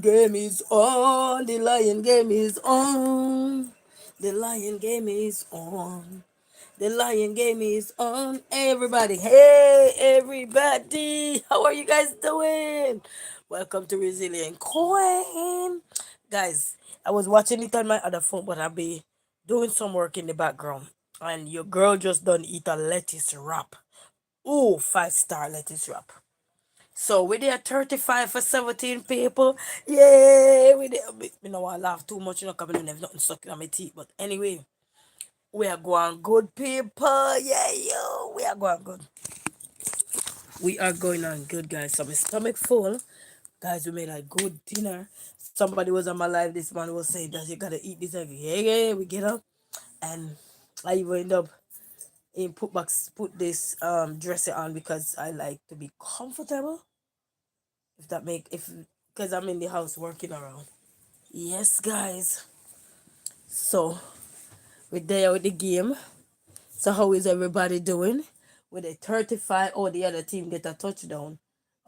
Game is on. The Lion game is on. The Lion game is on. The Lion game is on. Hey everybody. Hey everybody. How are you guys doing? Welcome to Resilient Queen. Guys, I was watching it on my other phone, but I'll be doing some work in the background. And your girl just done eat a lettuce wrap. Ooh, 5-star lettuce wrap. So we did 35 for 17 people. Yay! We did. You know, I laugh too much, you know, because I don't have nothing stuck in my teeth. But anyway, we are going good, people. Yeah, yo. We are going good. We are going on good, guys. So my stomach full. Guys, we made a good dinner. Somebody was on my live this morning was saying that you gotta eat this every. Yeah, yeah, we get up. And I even end up in put this dresser on because I like to be comfortable. If that make if because I'm in the house working around. Yes, guys. So we're there with the game. So how is everybody doing? With a 35, oh, the other team get a touchdown.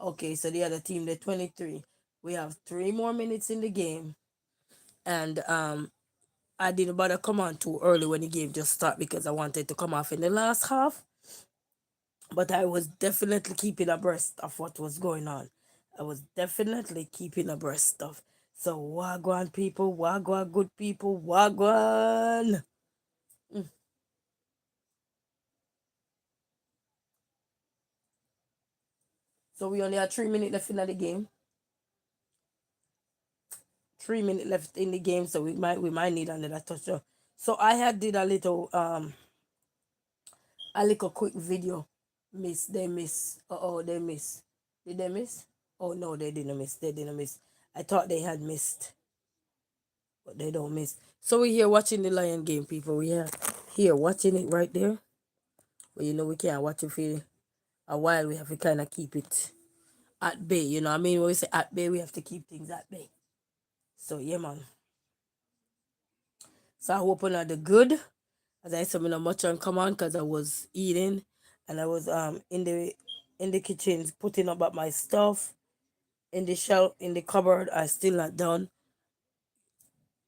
Okay, so the other team, the 23. We have 3 more minutes in the game. And I didn't bother come on too early when the game just started because I wanted to come off in the last half. But I was definitely keeping abreast of what was going on. I was definitely keeping abreast of. So wagwan people, wagwan good people, wagwan. So we only have 3 minutes left in the game. 3 minutes left in the game, so we might need another touchdown. So I had did a little quick video. They miss. Oh, they miss. Did they miss? Oh no, they didn't miss. They didn't miss. I thought they had missed, but they don't miss. So we're here watching the Lion game, people. We are here watching it right there. But you know we can't watch it for a while. We have to kind of keep it at bay. You know what I mean? When we say at bay, we have to keep things at bay. So yeah, man. So I hope on the good. As I said, not much on come on because I was eating and I was in the kitchen putting up my stuff in the shelf in the cupboard. I still not done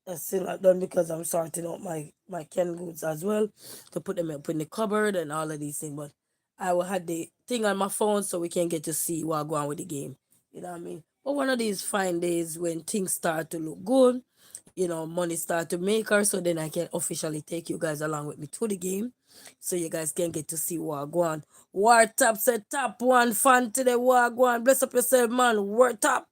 because I'm sorting out my canned goods as well to put them up in the cupboard and all of these things. But I will have the thing on my phone so we can get to see what going on with the game. You know what I mean? But one of these fine days when things start to look good, money start to make her, so then I can officially take you guys along with me to the game. So you guys can get to see what go on. War Top said top one fan today. War go on. Bless up yourself, man. War Top.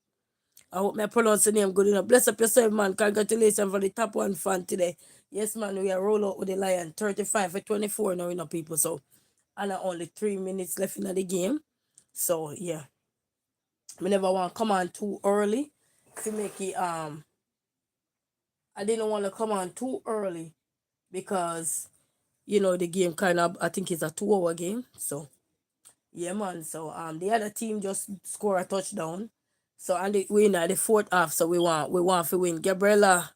I hope I pronounce the name good enough. Bless up yourself, man. Congratulations for the top one fan today. Yes, man, we are roll out with the Lion. 35 for 24 now, people. So, and only 3 minutes left in the game. So, yeah. We never want to come on too early to make it, I didn't want to come on too early because, the game kind of, I think it's a 2 hour game. So, yeah, man. So, the other team just score a touchdown. So, and we in the fourth half. So, we want to win. Gabriela,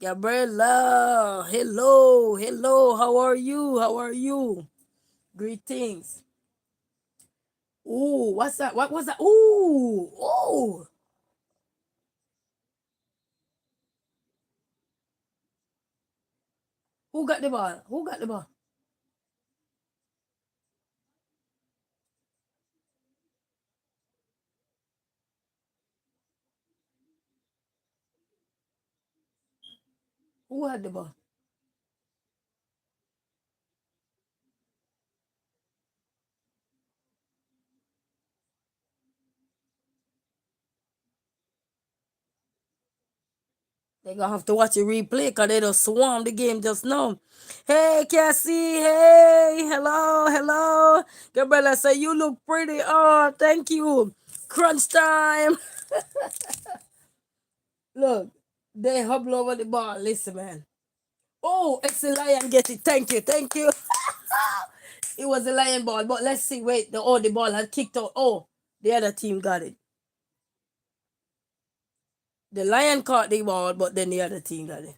hello, hello. How are you? How are you? Greetings. Ooh, what's that? What was that? Ooh, oh. Who got the ball? Who got the ball? Who had the ball? They gonna have to watch a replay because they just swarm the game just now. Hey, Cassie. Hey, hello, hello. Gabriela say you look pretty. Oh, thank you. Crunch time. Look, they hobble over the ball. Listen, man. Oh, it's the lion get it. Thank you, thank you. It was a lion ball, but let's see. Wait, the ball had kicked out. Oh, the other team got it. The lion caught the ball, but then the other team got it.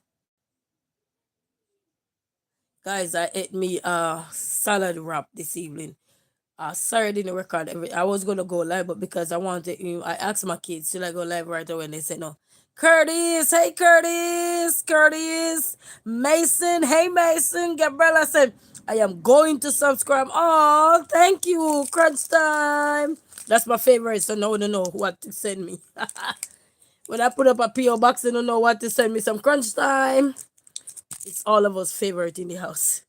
Guys, I ate me salad wrap this evening. Sorry, I didn't record every. I was gonna go live, but because I wanted, I asked my kids, should I go live right away? And they said no. Curtis, hey Curtis, Curtis, Mason, hey Mason. Gabriella said, I am going to subscribe. Oh, thank you, Crunch Time. That's my favorite, so no one know what to send me. When I put up a PO box, they don't know what to send me. Some Crunch Time. It's all of us favorite in the house.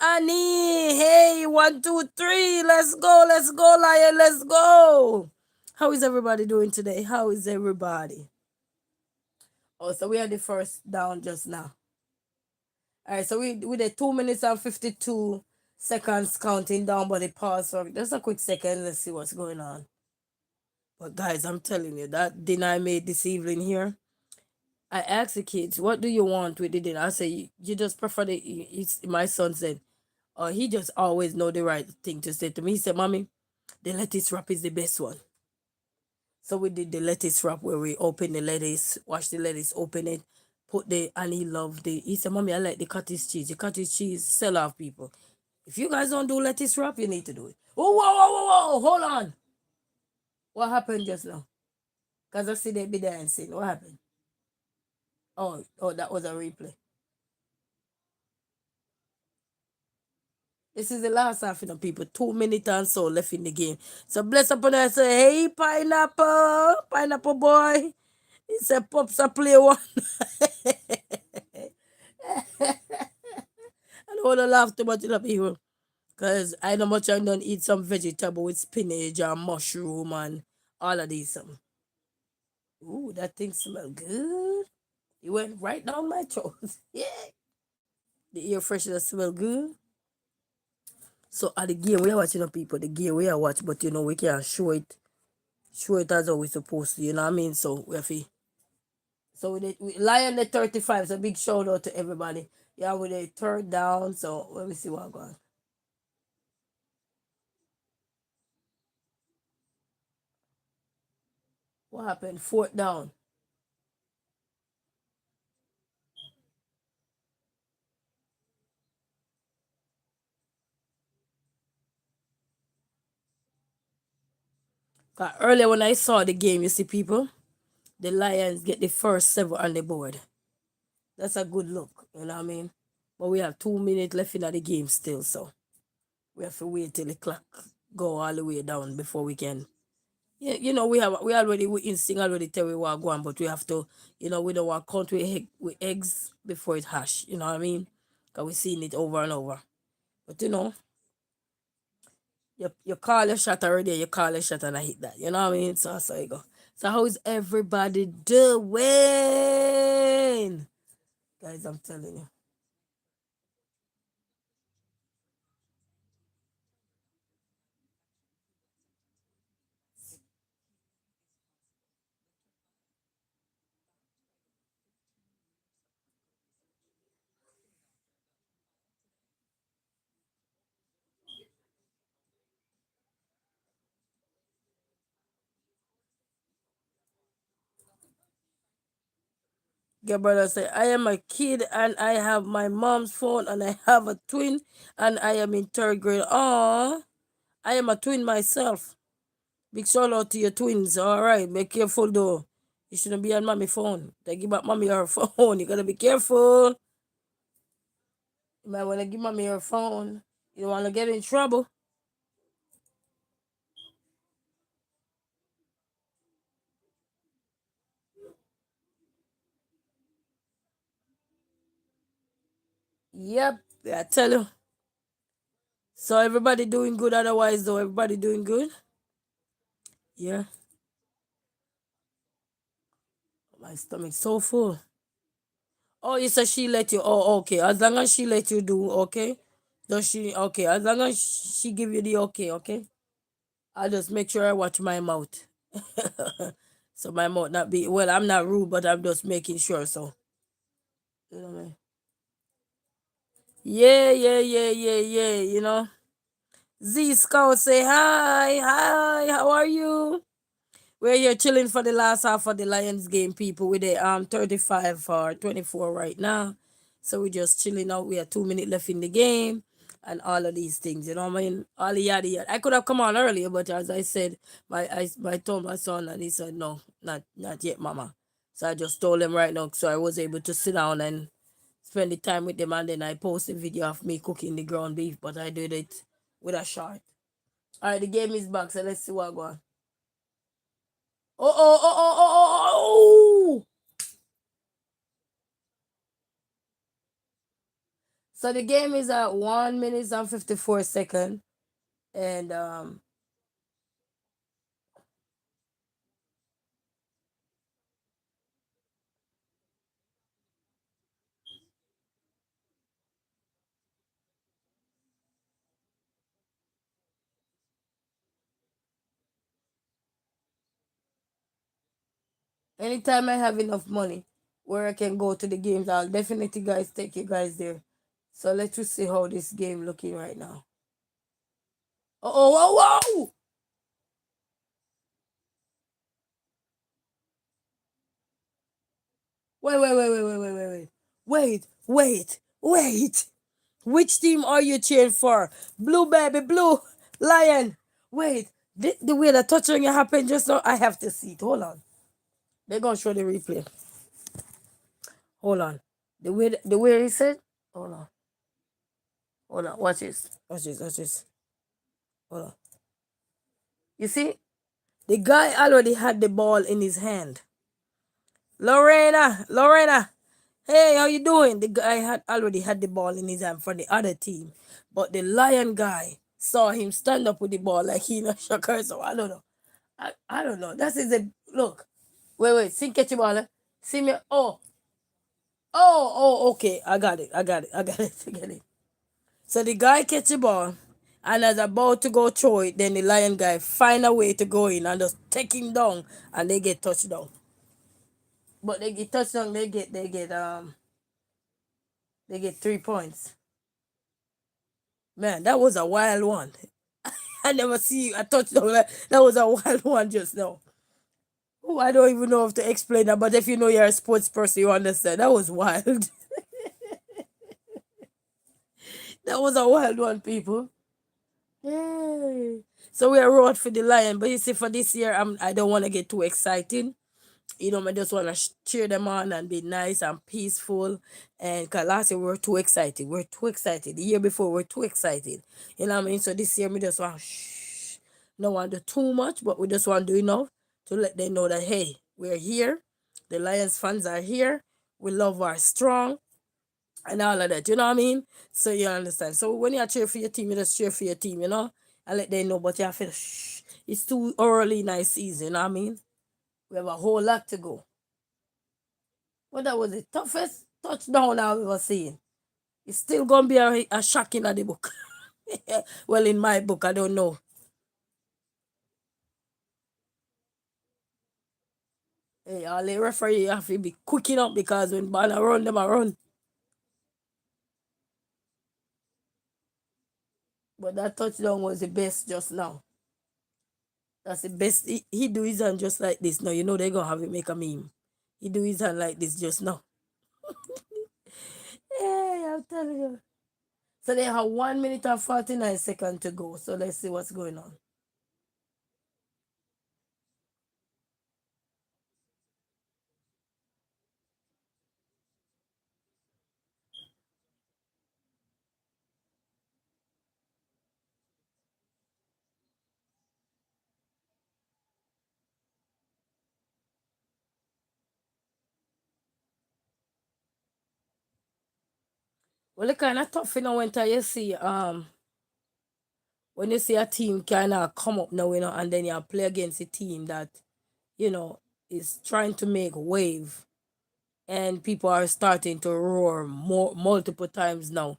Annie, hey, 1, 2, 3, let's go, Lion, let's go. How is everybody doing today? How is everybody? Oh, so we are the first down just now. All right, so we did 2 minutes and 52 seconds counting down, but it paused. So just a quick second. Let's see what's going on. But guys, I'm telling you that dinner I made this evening here. I asked the kids, "What do you want with the dinner?" I say, "You just prefer the." My son said, he just always know the right thing to say to me. He said, "Mommy, the lettuce wrap is the best one." So we did the lettuce wrap where we open the lettuce, wash the lettuce, open it, put the, and he loved the, he said, Mommy, I like the cottage cheese. The cottage cheese sell off people. If you guys don't do lettuce wrap, you need to do it. Oh, whoa, whoa, whoa, whoa, hold on. What happened just now? Because I see they be dancing. What happened? Oh, that was a replay. This is the last half, people. 2 minutes and so left in the game. So bless upon us. Say, hey, pineapple, pineapple boy. He said, Pops, I play one. I don't want to laugh too much in the people. Because I know much I don't eat some vegetable with spinach and mushroom and all of these. Ooh, that thing smell good. It went right down my throat. Yeah. The air freshener smell good. So at the game we are watching the people, the game we are watching, but we can't show it as how we supposed to, you know what I mean? So we have to. So we Lion the 35, so big shout out to everybody. Yeah, with the third down. So let me see what going on. What happened? Fourth down. Earlier when I saw the game, you see people, the Lions get the first 7 on the board. That's a good look, you know what I mean? But we have 2 minutes left in the game still, so we have to wait till the clock go all the way down before we can. Yeah, we already we instinct already tell we want go on, but we have to, we don't want count with eggs before it hash, you know what I mean? Because we seen it over and over. But you call your shot already, you call your shot and I hit that. You know what I mean? So that's how you go. So how is everybody doing? Guys, I'm telling you. Gabriela said, I am a kid and I have my mom's phone and I have a twin and I am in third grade. Oh, I am a twin myself. Big shout out to your twins. All right, be careful though. You shouldn't be on mommy phone. They give back mommy her phone. You gotta be careful. You might wanna give mommy her phone. You don't wanna get in trouble. Yep, I tell you. So everybody doing good otherwise though. Everybody doing good? Yeah. My stomach's so full. Oh, you said she let you. Oh, okay. As long as she let you do, okay. Does she? Okay. As long as she give you the okay, okay. I'll just make sure I watch my mouth. So my mouth not be well. I'm not rude, but I'm just making sure. So you know what I mean? Yeah, yeah, yeah, yeah, yeah. Z Scout say hi, hi. How are you? We're here chilling for the last half of the Lions game, people. With the 35 for 24 right now. So we're just chilling out. We have 2 minutes left in the game. and all of these things. You know what I mean? All the yada yada. I could have come on earlier, but as I said, I told my son, and he said no, not yet, mama. So I just told him right now, so I was able to sit down and spend the time with them, and then I posted a video of me cooking the ground beef, but I did it with a short. All right, the game is back, so let's see what going. Oh, oh, oh, oh, oh, oh, oh! So the game is at 1 minute and 54 seconds, and anytime I have enough money where I can go to the games, I'll definitely guys take you guys there. So let's just see how this game looking right now. Oh, oh, oh, oh! Wait, wait, wait, wait, wait, wait, wait, wait. Wait, wait, wait. Which team are you cheering for? Blue baby, blue lion. Wait, the way the touching happened just now, I have to see it. Hold on. They're gonna show the replay. Hold on. The way he said. Hold on. Hold on. Watch this. Watch this. Watch this. Hold on. You see, the guy already had the ball in his hand. Lorena, Lorena. Hey, how you doing? The guy had already had the ball in his hand for the other team, but the lion guy saw him stand up with the ball like he not shocker. So I don't know. I don't know. That is a look. Wait. See catch the ball. See me. Oh. Okay. I got it. I got it. I got it. I got it. So the guy catch the ball, and as about to go throw it, then the lion guy find a way to go in and just take him down, and they get touchdown. But they get touchdown. They get 3 points. Man, that was a wild one. I never see a touchdown. That was a wild one just now. Oh, I don't even know how to explain that, but if you know you're a sports person, you understand. That was wild. That was a wild one, people. Yay. So we are rooting for the lion, but you see, for this year, I don't want to get too excited. I just want to cheer them on and be nice and peaceful. And because last year we were too excited. We are too excited. The year before we were too excited. You know what I mean? So this year we just want shh. Don't want to do too much, but we just want to do enough to let them know that hey, we're here. The Lions fans are here. We love our strong and all of that. You know what I mean? So you understand. So when you cheer for your team, you just cheer for your team, and let them know, but you have to shh. It's too early in the season, you know what I mean? We have a whole lot to go. Well, that was the toughest touchdown I've ever seen. It's still gonna be a shock in the book. Well, in my book, I don't know. Hey, all the referee have to be quick enough because when ball a run, them a run. But that touchdown was the best just now. That's the best. He do his hand just like this. Now you know they're gonna have it make a meme. He do his hand like this just now. Hey, I'm telling you. So they have 1 minute and 49 seconds to go. So let's see what's going on. Well, it kind of tough, when you see when you see a team kind of come up now, and then you play against a team that you know is trying to make wave, and people are starting to roar more multiple times now,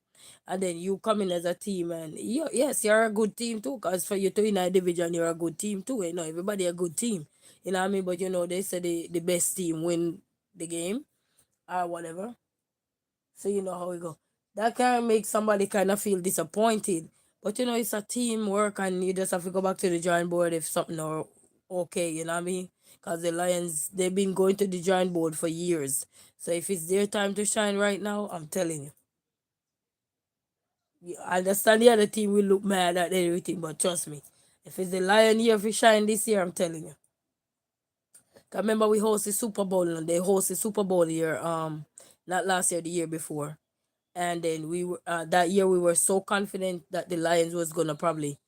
and then you come in as a team, and yes, you're a good team too. Cause for you to win a division, you're a good team too. Everybody a good team. You know what I mean? But they say the best team win the game or whatever. So you know how we go. That can make somebody kind of feel disappointed. But it's a teamwork, and you just have to go back to the drawing board if something or okay, you know what I mean? Because the Lions, they've been going to the drawing board for years. So if it's their time to shine right now, I'm telling you. I understand the other team will look mad at everything, but trust me, if it's the Lion year for shine this year, I'm telling you. 'Cause remember we hosted Super Bowl and they hosted Super Bowl here, not last year, the year before. And then we were that year we were so confident that the Lions was gonna probably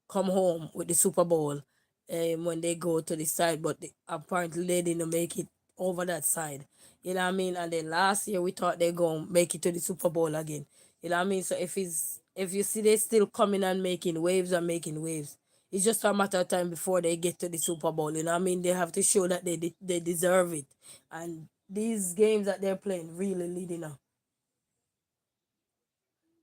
come home with the Super Bowl when they go to the side, but apparently they didn't make it over that side. You know what I mean? And then last year we thought they're gonna make it to the Super Bowl again. You know what I mean? So if you see they still coming and making waves, it's just a matter of time before they get to the Super Bowl. You know what I mean? They have to show that they deserve it. And these games that they're playing really leading up.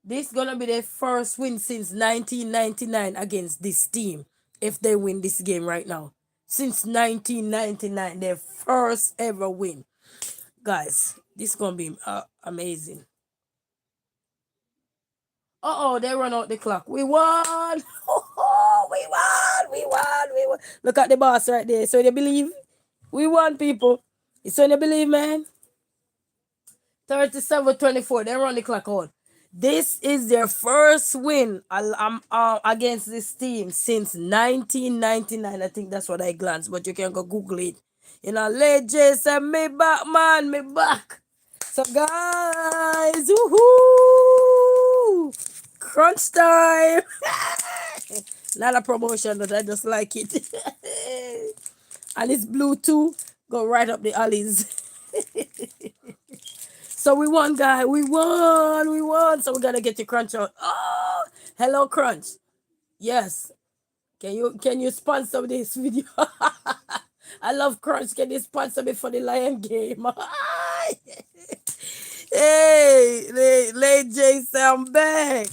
This gonna be their first win since 1999 against this team. If they win this game right now, since 1999, their first ever win, guys. This gonna be amazing. Oh, they run out the clock. We won. Oh, we won. We won. We won. Look at the boss right there. So they believe we won, people. It's when you believe, man. 37-24. They run the clock out. This is their first win against this team since 1999. I think that's what I glanced, but you can go Google it. You know, late Jason, me back, man, me back. So, guys, woohoo! Crunch time! Not a promotion, but I just like it. And it's blue too. Go right up the alleys. So we won, guy. We won. We won. So we gotta get your crunch out. Oh, hello, crunch. Yes. Can you sponsor this video? I love crunch. Can you sponsor me for the Lion game? Hey, late Jason, I'm back.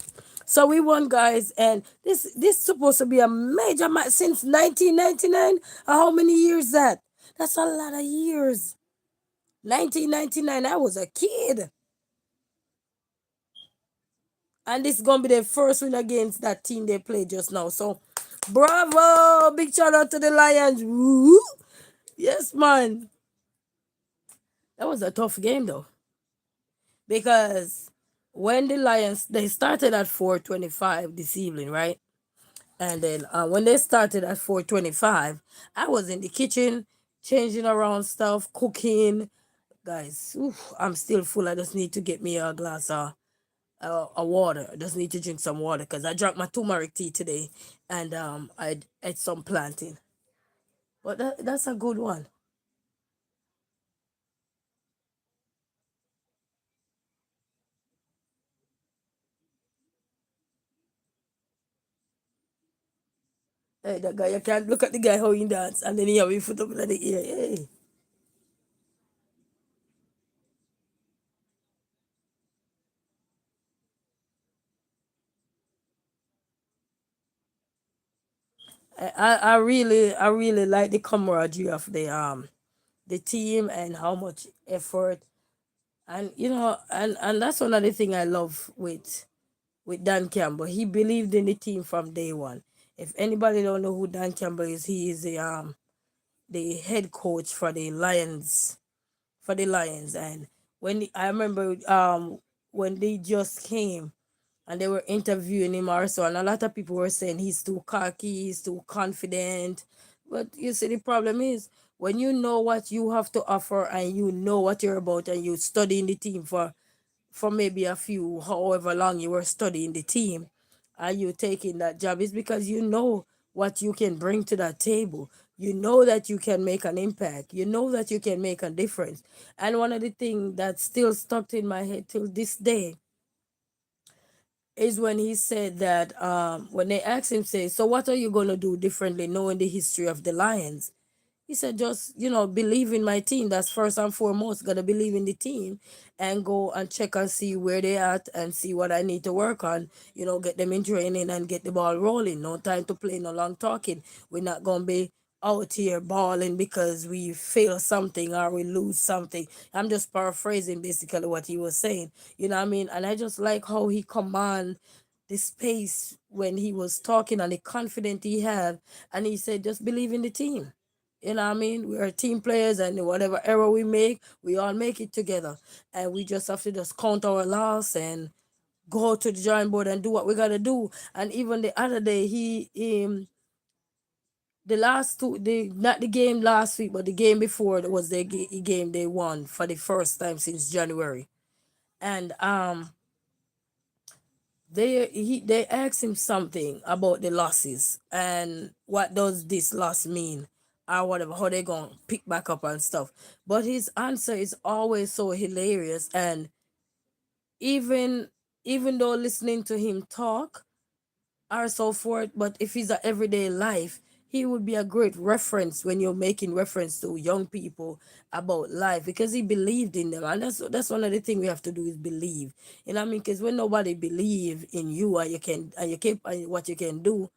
So we won, guys, and this supposed to be a major match since 1999. How many years that? That's a lot of years. 1999, I was a kid. And this is gonna be their first win against that team they played just now. So bravo! Big shout out to the Lions. Woo! Yes, man. That was a tough game though. Because when the Lions they started at 4:25 this evening, right? And then when they started at 4:25, I was in the kitchen changing around stuff, cooking. Guys, oof, I'm still full. I just need to get me a glass of a water. I just need to drink some water because I drank my turmeric tea today, and I ate some plantain. But that's a good one. Hey, that guy, you can't look at the guy how he dance, and then he have his foot up in the air. Hey. I really like the camaraderie of the team and how much effort, and and that's one of the thing I love with Dan Campbell. He believed in the team from day one. If anybody don't know who Dan Campbell is, he is the head coach for the Lions. And I remember when they just came and they were interviewing him also, and a lot of people were saying he's too cocky, he's too confident. But you see, the problem is when you know what you have to offer and you know what you're about and you study in the team for maybe a few, however long you were studying the team, and you taking that job, is because you know what you can bring to that table. You know that you can make an impact. You know that you can make a difference. And one of the things that still stuck in my head till this day is when he said that when they asked him, say, so what are you going to do differently knowing the history of the Lions? He said, just, believe in my team. That's first and foremost. Gotta believe in the team and go and check and see where they at and see what I need to work on. Get them in training and get the ball rolling. No time to play, no long talking. We're not gonna be out here balling because we fail something or we lose something. I'm just paraphrasing basically what he was saying. You know what I mean? And I just like how he command the space when he was talking and the confidence he had. And he said, just believe in the team. You know what I mean? We are team players, and whatever error we make, we all make it together. And we just have to just count our loss and go to the drawing board and do what we gotta do. And even the other day, the last two, the not the game last week, but the game before, that was the game they won for the first time since January. And they asked him something about the losses and what does this loss mean, or whatever, how they gonna pick back up and stuff. But his answer is always so hilarious. And even even though listening to him talk or so forth, but if he's a everyday life, he would be a great reference when you're making reference to young people about life, because he believed in them. And that's one of the things we have to do, is believe. You know what I mean? Because when nobody believe in you, and you keep and what you can do,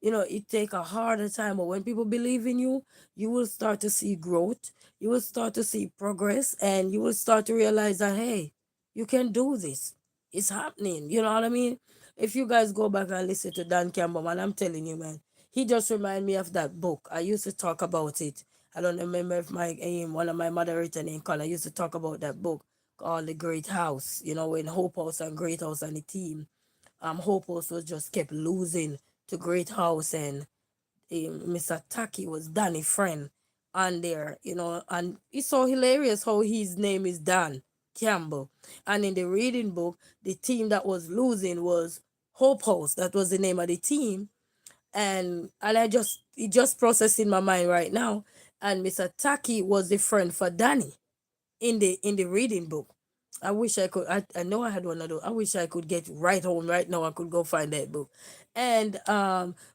it take a harder time. But when people believe in you, you will start to see growth, you will start to see progress, and you will start to realize that, hey, you can do this. It's happening. You know what I mean? If you guys go back and listen to Dan Campbell, man, I'm telling you, man, he just remind me of that book. I used to talk about it. I don't remember if my one of my moderator named Colin used to talk about that book called The Great House. When Hope House and Great House and the team, Hope House was just kept losing to Great House, and Mr. Taki was Danny friend on there, and it's so hilarious how his name is Dan Campbell. And in the reading book, the team that was losing was Hope House. That was the name of the team. And it just processed in my mind right now. And Mr. Taki was the friend for Danny in the reading book. I wish I could. I know I had one of those. I wish I could get right home right now. I could go find that book. And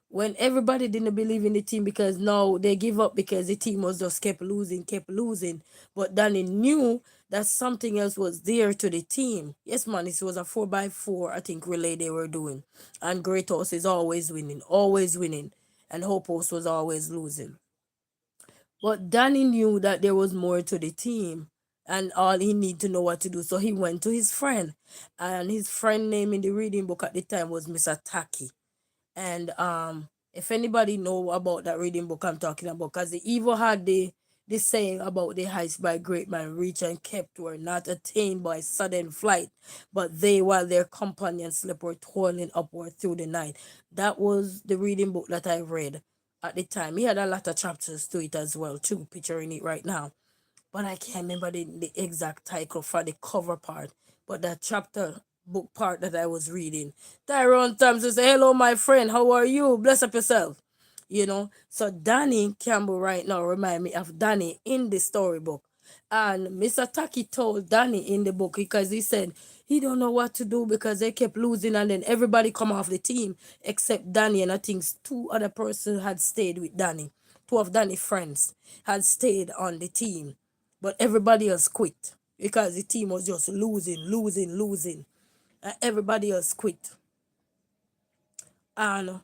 when everybody didn't believe in the team, because no, they give up because the team was just kept losing, kept losing. But Danny knew that something else was there to the team. Yes, man, it was a 4x4, I think, relay they were doing. And Great Horse is always winning, always winning. And Hope Horse was always losing. But Danny knew that there was more to the team, and all he needed to know what to do. So he went to his friend, and his friend name in the reading book at the time was Mr. Taki. And if anybody know about that reading book I'm talking about, because the evil had the saying about the heights by great men reach and kept were not attained by sudden flight, but they while their companions slept were toiling upward through the night. That was the reading book that I read at the time. He had a lot of chapters to it as well too, picturing it right now, but I can't remember the exact title for the cover part. But that chapter book part that I was reading, Tyrone Thompson say, "Hello, my friend. How are you? Bless up yourself." So Danny Campbell right now remind me of Danny in the storybook. And Mr. Taki told Danny in the book, because he said he don't know what to do because they kept losing, and then everybody come off the team except Danny, and I think two other persons had stayed with Danny. Two of Danny's friends had stayed on the team, but everybody else quit because the team was just losing, losing, losing. And everybody else quit. And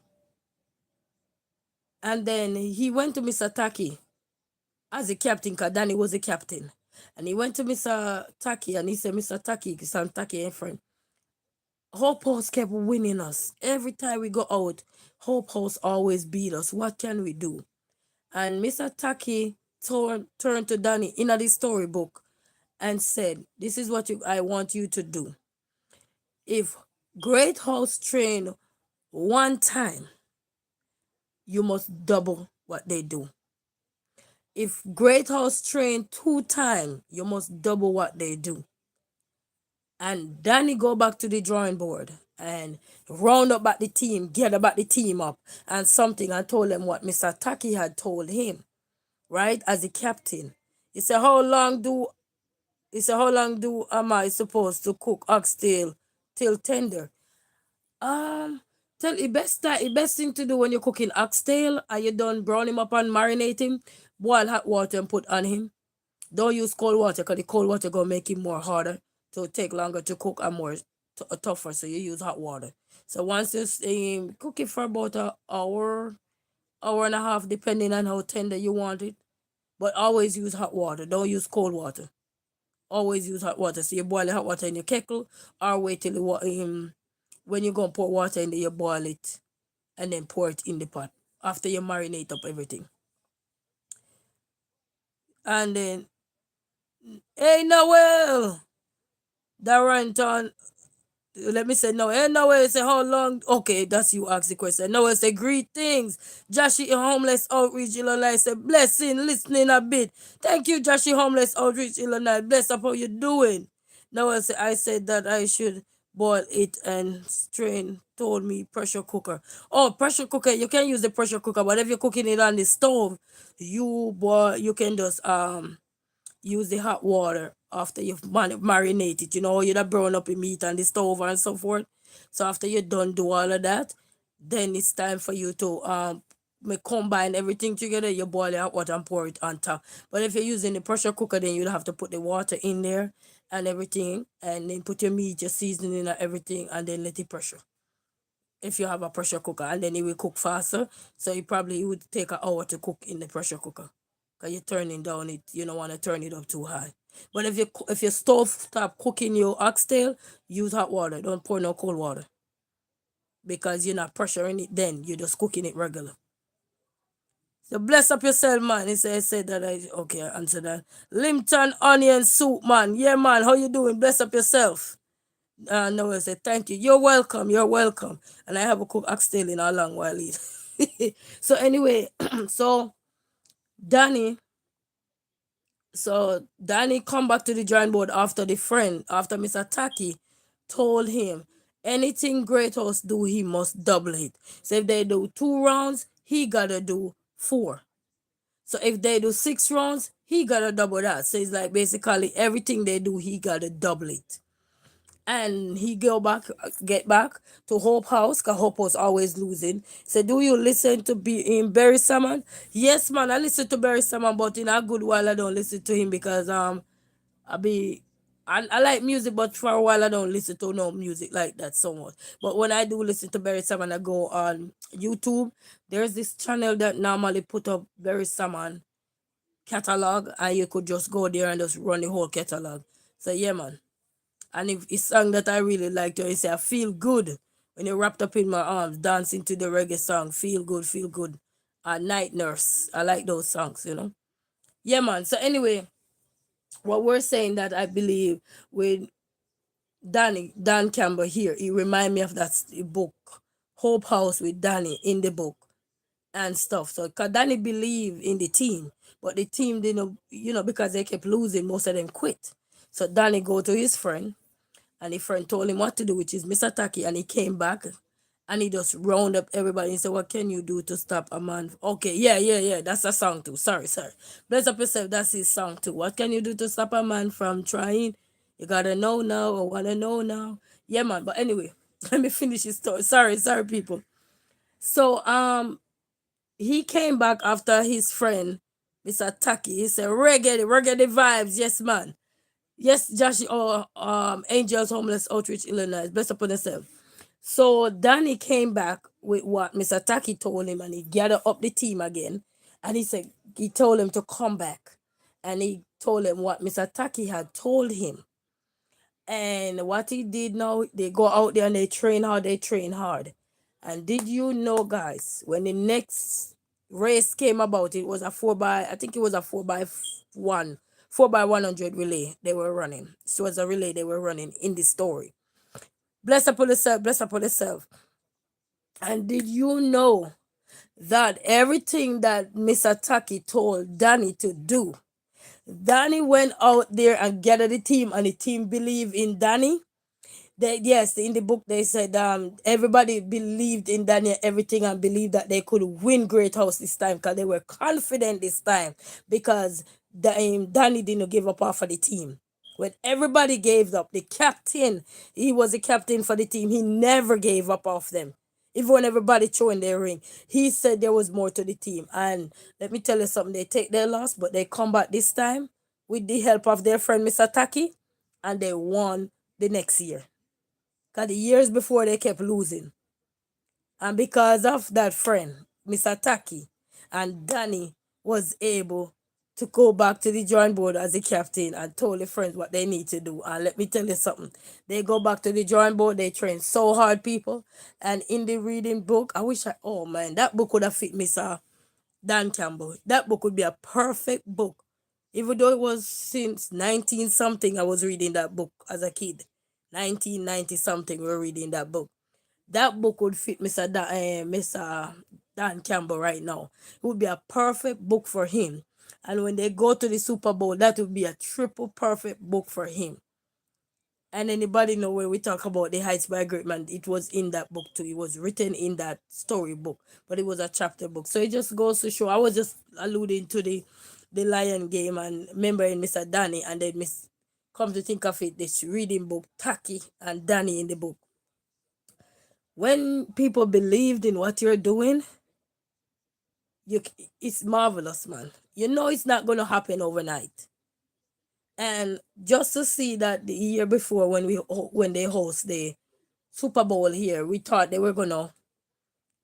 and then he went to Mr. Taki as a captain, because Danny was a captain. And he went to Mr. Taki and he said, "Mr. Taki, Sam Taki and friend, Hope House kept winning us. Every time we go out, Hope House always beat us. What can we do?" And Mr. Taki turned to Danny in the storybook and said, "This is what I want you to do. If Great House train one time, you must double what they do. If Great House train two times, you must double what they do." And Danny go back to the drawing board and round up back the team, gather back the team up and something, and told them what Mr. Taki had told him, right? As a captain. He said, how long do am I supposed to cook oxtail till tender? Um, tell the best thing to do when you're cooking oxtail and you done brown him up and marinate him, boil hot water and put on him. Don't use cold water, because the cold water gonna make him more harder to take longer to cook and more tougher. So you use hot water. So once you cook it for about an hour, hour and a half, depending on how tender you want it. But always use hot water. Don't use cold water. Always use hot water. So you boil the hot water in your kettle, or wait till when you're gonna pour water in there, you boil it and then pour it in the pot after you marinate up everything. And then, hey Noel, Darrenton, Let me say no. And Noel say how long? Okay, that's you ask the question. Noel say greetings. Joshi Homeless Outreach Illinois say blessing, listening a bit. Thank you, Joshi Homeless Outreach Illinois. Bless up how you doing. Noel say I said that I should boil it and strain. Told me pressure cooker. Oh, pressure cooker. You can use the pressure cooker, but if you're cooking it on the stove, you can just use the hot water after you've marinate it. You know, you'd have brown up the meat on the stove and so forth. So after you're done do all of that, then it's time for you to combine everything together. You boil the hot water and pour it on top. But if you're using the pressure cooker, then you'd have to put the water in there and everything, and then put your meat, your seasoning, and everything, and then let it pressure. If you have a pressure cooker, and then it will cook faster. So it would take an hour to cook in the pressure cooker. Because you're turning down it, you don't want to turn it up too high. But if your stove stop cooking your oxtail, use hot water. Don't pour no cold water. Because you're not pressuring it then. You're just cooking it regular. So bless up yourself, man. He said that I answer that. Limpton onion soup, man. Yeah, man. How you doing? Bless up yourself. Noah said, thank you. You're welcome. You're welcome. And I haven't cooked oxtail in a long while either. So anyway, so Danny come back to the drawing board after Mr. Taki told him anything Great House do, he must double it. So if they do 2 rounds, he gotta do 4. So if they do 6 rounds, he gotta double that. So it's like basically everything they do, he gotta double it. And he get back to Hope House, because Hope was always losing. So do you listen to Barry Salmon? Yes, man, I listen to Barry Salmon, but in a good while I don't listen to him because I like music, but for a while I don't listen to no music like that so much. But when I do listen to Barry Salmon, I go on YouTube. There's this channel that normally put up Barry Salmon catalog, and you could just go there and just run the whole catalog. So yeah, man. And if a song that I really like to say, I feel good when you're wrapped up in my arms, dancing to the reggae song, feel good, feel good. Night Nurse, I like those songs, you know. Yeah, man. So anyway, what we're saying that I believe with Dan Campbell here, he remind me of that book, Hope House with Danny in the book and stuff. So, cause Danny believed in the team, but the team didn't, because they kept losing, most of them quit. So Danny go to his friend, and his friend told him what to do, which is Mr. Taki, and he came back and he just round up everybody and said, what can you do to stop a man? Okay, yeah, that's a song too. Sorry. Bless up yourself, that's his song too. What can you do to stop a man from trying? You gotta know now or wanna know now. Yeah, man, but anyway, let me finish his story. Sorry, people. So, he came back after his friend, Mr. Taki. He said, reggae the vibes, yes, man. Yes, Josh, Angels Homeless Outreach Illinois. Bless upon yourself. So Danny came back with what Mr. Taki told him, and he gathered up the team again. And he told him to come back. And he told him what Mr. Taki had told him. And what he did now, they go out there and they train hard. And did you know, guys, when the next race came about, it was a 4x1 4x100 relay they were running. So it was a relay they were running in the story. Bless upon yourself. And did you know that everything that Mr. Taki told Danny to do, Danny went out there and gathered the team, and the team believed in Danny. In the book they said everybody believed in Danny everything and believed that they could win Great House this time, because they were confident this time, because Danny didn't give up off of the team. When everybody gave up, the captain, he was the captain for the team, he never gave up off them. Even when everybody threw in their ring, he said there was more to the team. And let me tell you something, they take their loss, but they come back this time with the help of their friend Mr. Taki, and they won the next year. Because the years before they kept losing. And because of that friend, Mr. Taki, and Danny was able to go back to the drawing board as the captain and told the friends what they need to do. And let me tell you something. They go back to the drawing board. They train so hard, people. And in the reading book, that book would have fit Mr. Dan Campbell. That book would be a perfect book. Even though it was since 19 something, I was reading that book as a kid. 1990 something. We're reading that book. That book would fit Mr. Dan Campbell right now. It would be a perfect book for him. And when they go to the Super Bowl, that would be a triple perfect book for him. And anybody know when we talk about The Heights by a Great Man, it was in that book too. It was written in that storybook, but it was a chapter book. So it just goes to show. I was just alluding to the Lion game and remembering Mr. Danny, and then Miss come to think of it, this reading book, Taki and Danny in the book. When people believed in what you're doing, you it's marvelous, man. You know it's not gonna happen overnight. And just to see that the year before when they host the Super Bowl here, we thought they were gonna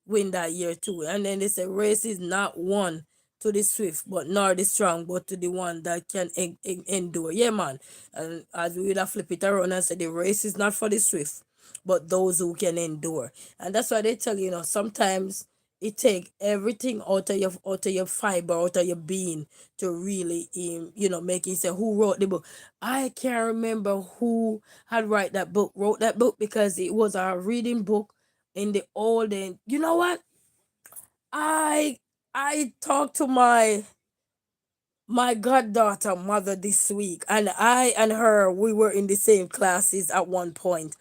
win that year too. And then they say race is not won to the swift, but nor the strong, but to the one that can endure. Yeah, man. And as we would have flip it around and say the race is not for the swift, but those who can endure. And that's why they tell you, sometimes it take everything out of your fiber, out of your being to really make it say who wrote the book. I can't remember who had wrote that book because it was a reading book in the olden. You know what? I talked to my goddaughter mother this week, and I and her, we were in the same classes at one point.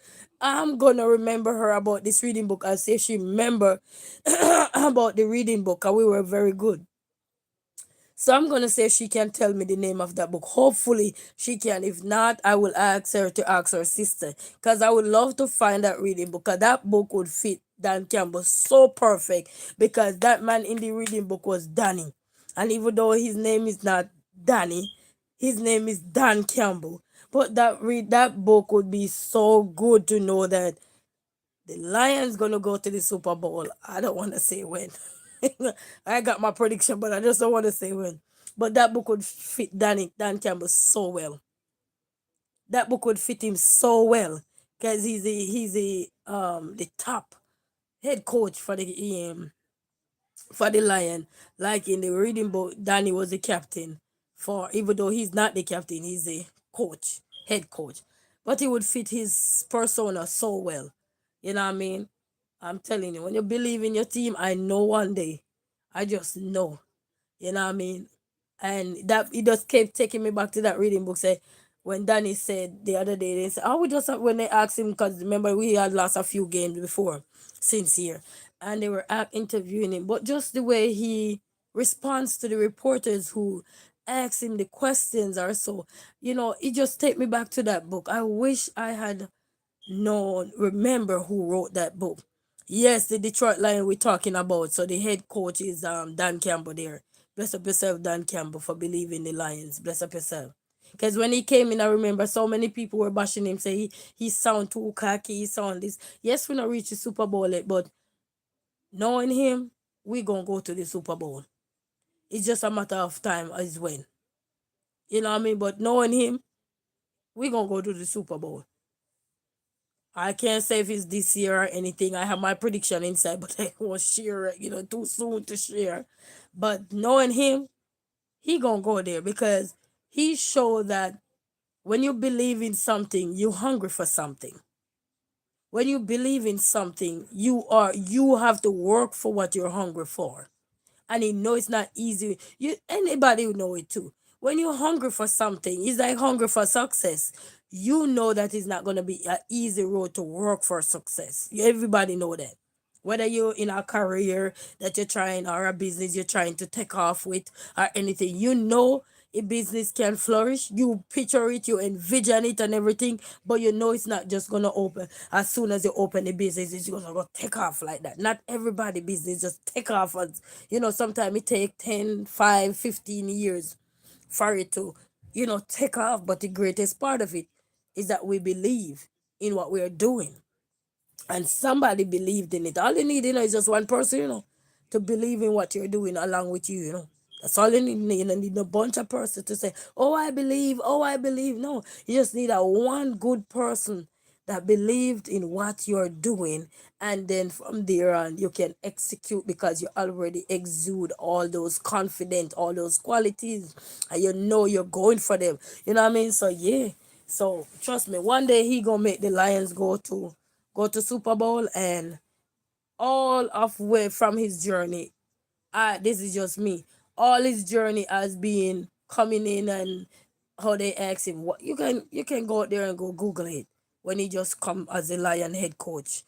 I'm gonna remember her about this reading book and see if she remember about the reading book, and we were very good. So I'm gonna say she can tell me the name of that book. Hopefully she can. If not, I will ask her to ask her sister. Cause I would love to find that reading book. Cause that book would fit Dan Campbell so perfect. Because that man in the reading book was Danny. And even though his name is not Danny, his name is Dan Campbell. But that book would be so good to know that the Lions gonna go to the Super Bowl. I don't want to say when. I got my prediction, but I just don't want to say when. But that book would fit Dan Campbell so well. That book would fit him so well because the top head coach for the Lion. Like in the reading book, Danny was the captain for, even though he's not the captain, he's a coach, head coach. But he would fit his persona so well. You know what I mean? I'm telling you, when you believe in your team, I know one day. I just know. You know what I mean? And that it just kept taking me back to that reading book. Say when Danny said the other day, they said, "Oh, we just when they asked him because remember we had lost a few games before since here, and they were interviewing him, but just the way he responds to the reporters who ask him the questions or so, it just take me back to that book. I wish I had remember who wrote that book. Yes, the Detroit Lion we're talking about. So the head coach is Dan Campbell there. Bless up yourself, Dan Campbell, for believing the Lions. Bless up yourself. Because when he came in, I remember so many people were bashing him, say he sound too cocky, he sound this. Yes, we not reach the Super Bowl yet, but knowing him, we gonna go to the Super Bowl. It's just a matter of time as when. You know what I mean? But knowing him, we gonna go to the Super Bowl. I can't say if it's this year or anything. I have my prediction inside, but I won't share it, too soon to share. But knowing him, he gonna go there because he showed that when you believe in something, you hungry for something. When you believe in something, you have to work for what you're hungry for. And he know it's not easy. Anybody will know it too. When you're hungry for something, it's like hungry for success. You know that it's not gonna be an easy road to work for success. Everybody know that. Whether you're in a career that you're trying or a business you're trying to take off with or anything, a business can flourish. You picture it, you envision it and everything, but you know it's not just gonna open. As soon as you open the business, it's gonna go take off like that. Not everybody business just take off. As sometimes it take 10, 5, 15 years for it to, take off. But the greatest part of it is that we believe in what we are doing and somebody believed in it. All you need, is just one person, to believe in what you're doing along with you. That's all you need. You don't need a bunch of person to say, "Oh, I believe. Oh, I believe." No, you just need a one good person that believed in what you're doing, and then from there on, you can execute because you already exude all those confident, all those qualities, and you're going for them. You know what I mean? So yeah. So trust me, one day he gonna make the Lions go to Super Bowl, and all of way from his journey, this is just me. All his journey has been coming in, and how they ask him what you can go out there and go Google it when he just come as a Lion head coach,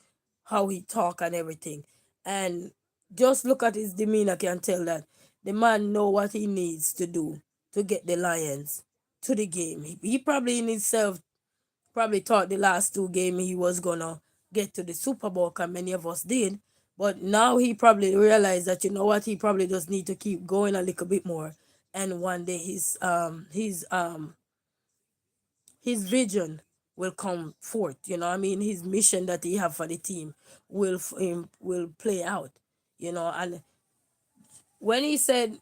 how he talk and everything, and just look at his demeanor can tell that the man know what he needs to do to get the Lions to the game. He probably in himself probably thought the last two game he was gonna get to the Super Bowl, cause many of us did. But now he probably realized that, you know what, he probably just need to keep going a little bit more, and one day his vision will come forth. You know, what I mean, his mission that he have for the team will play out. You know, and when he said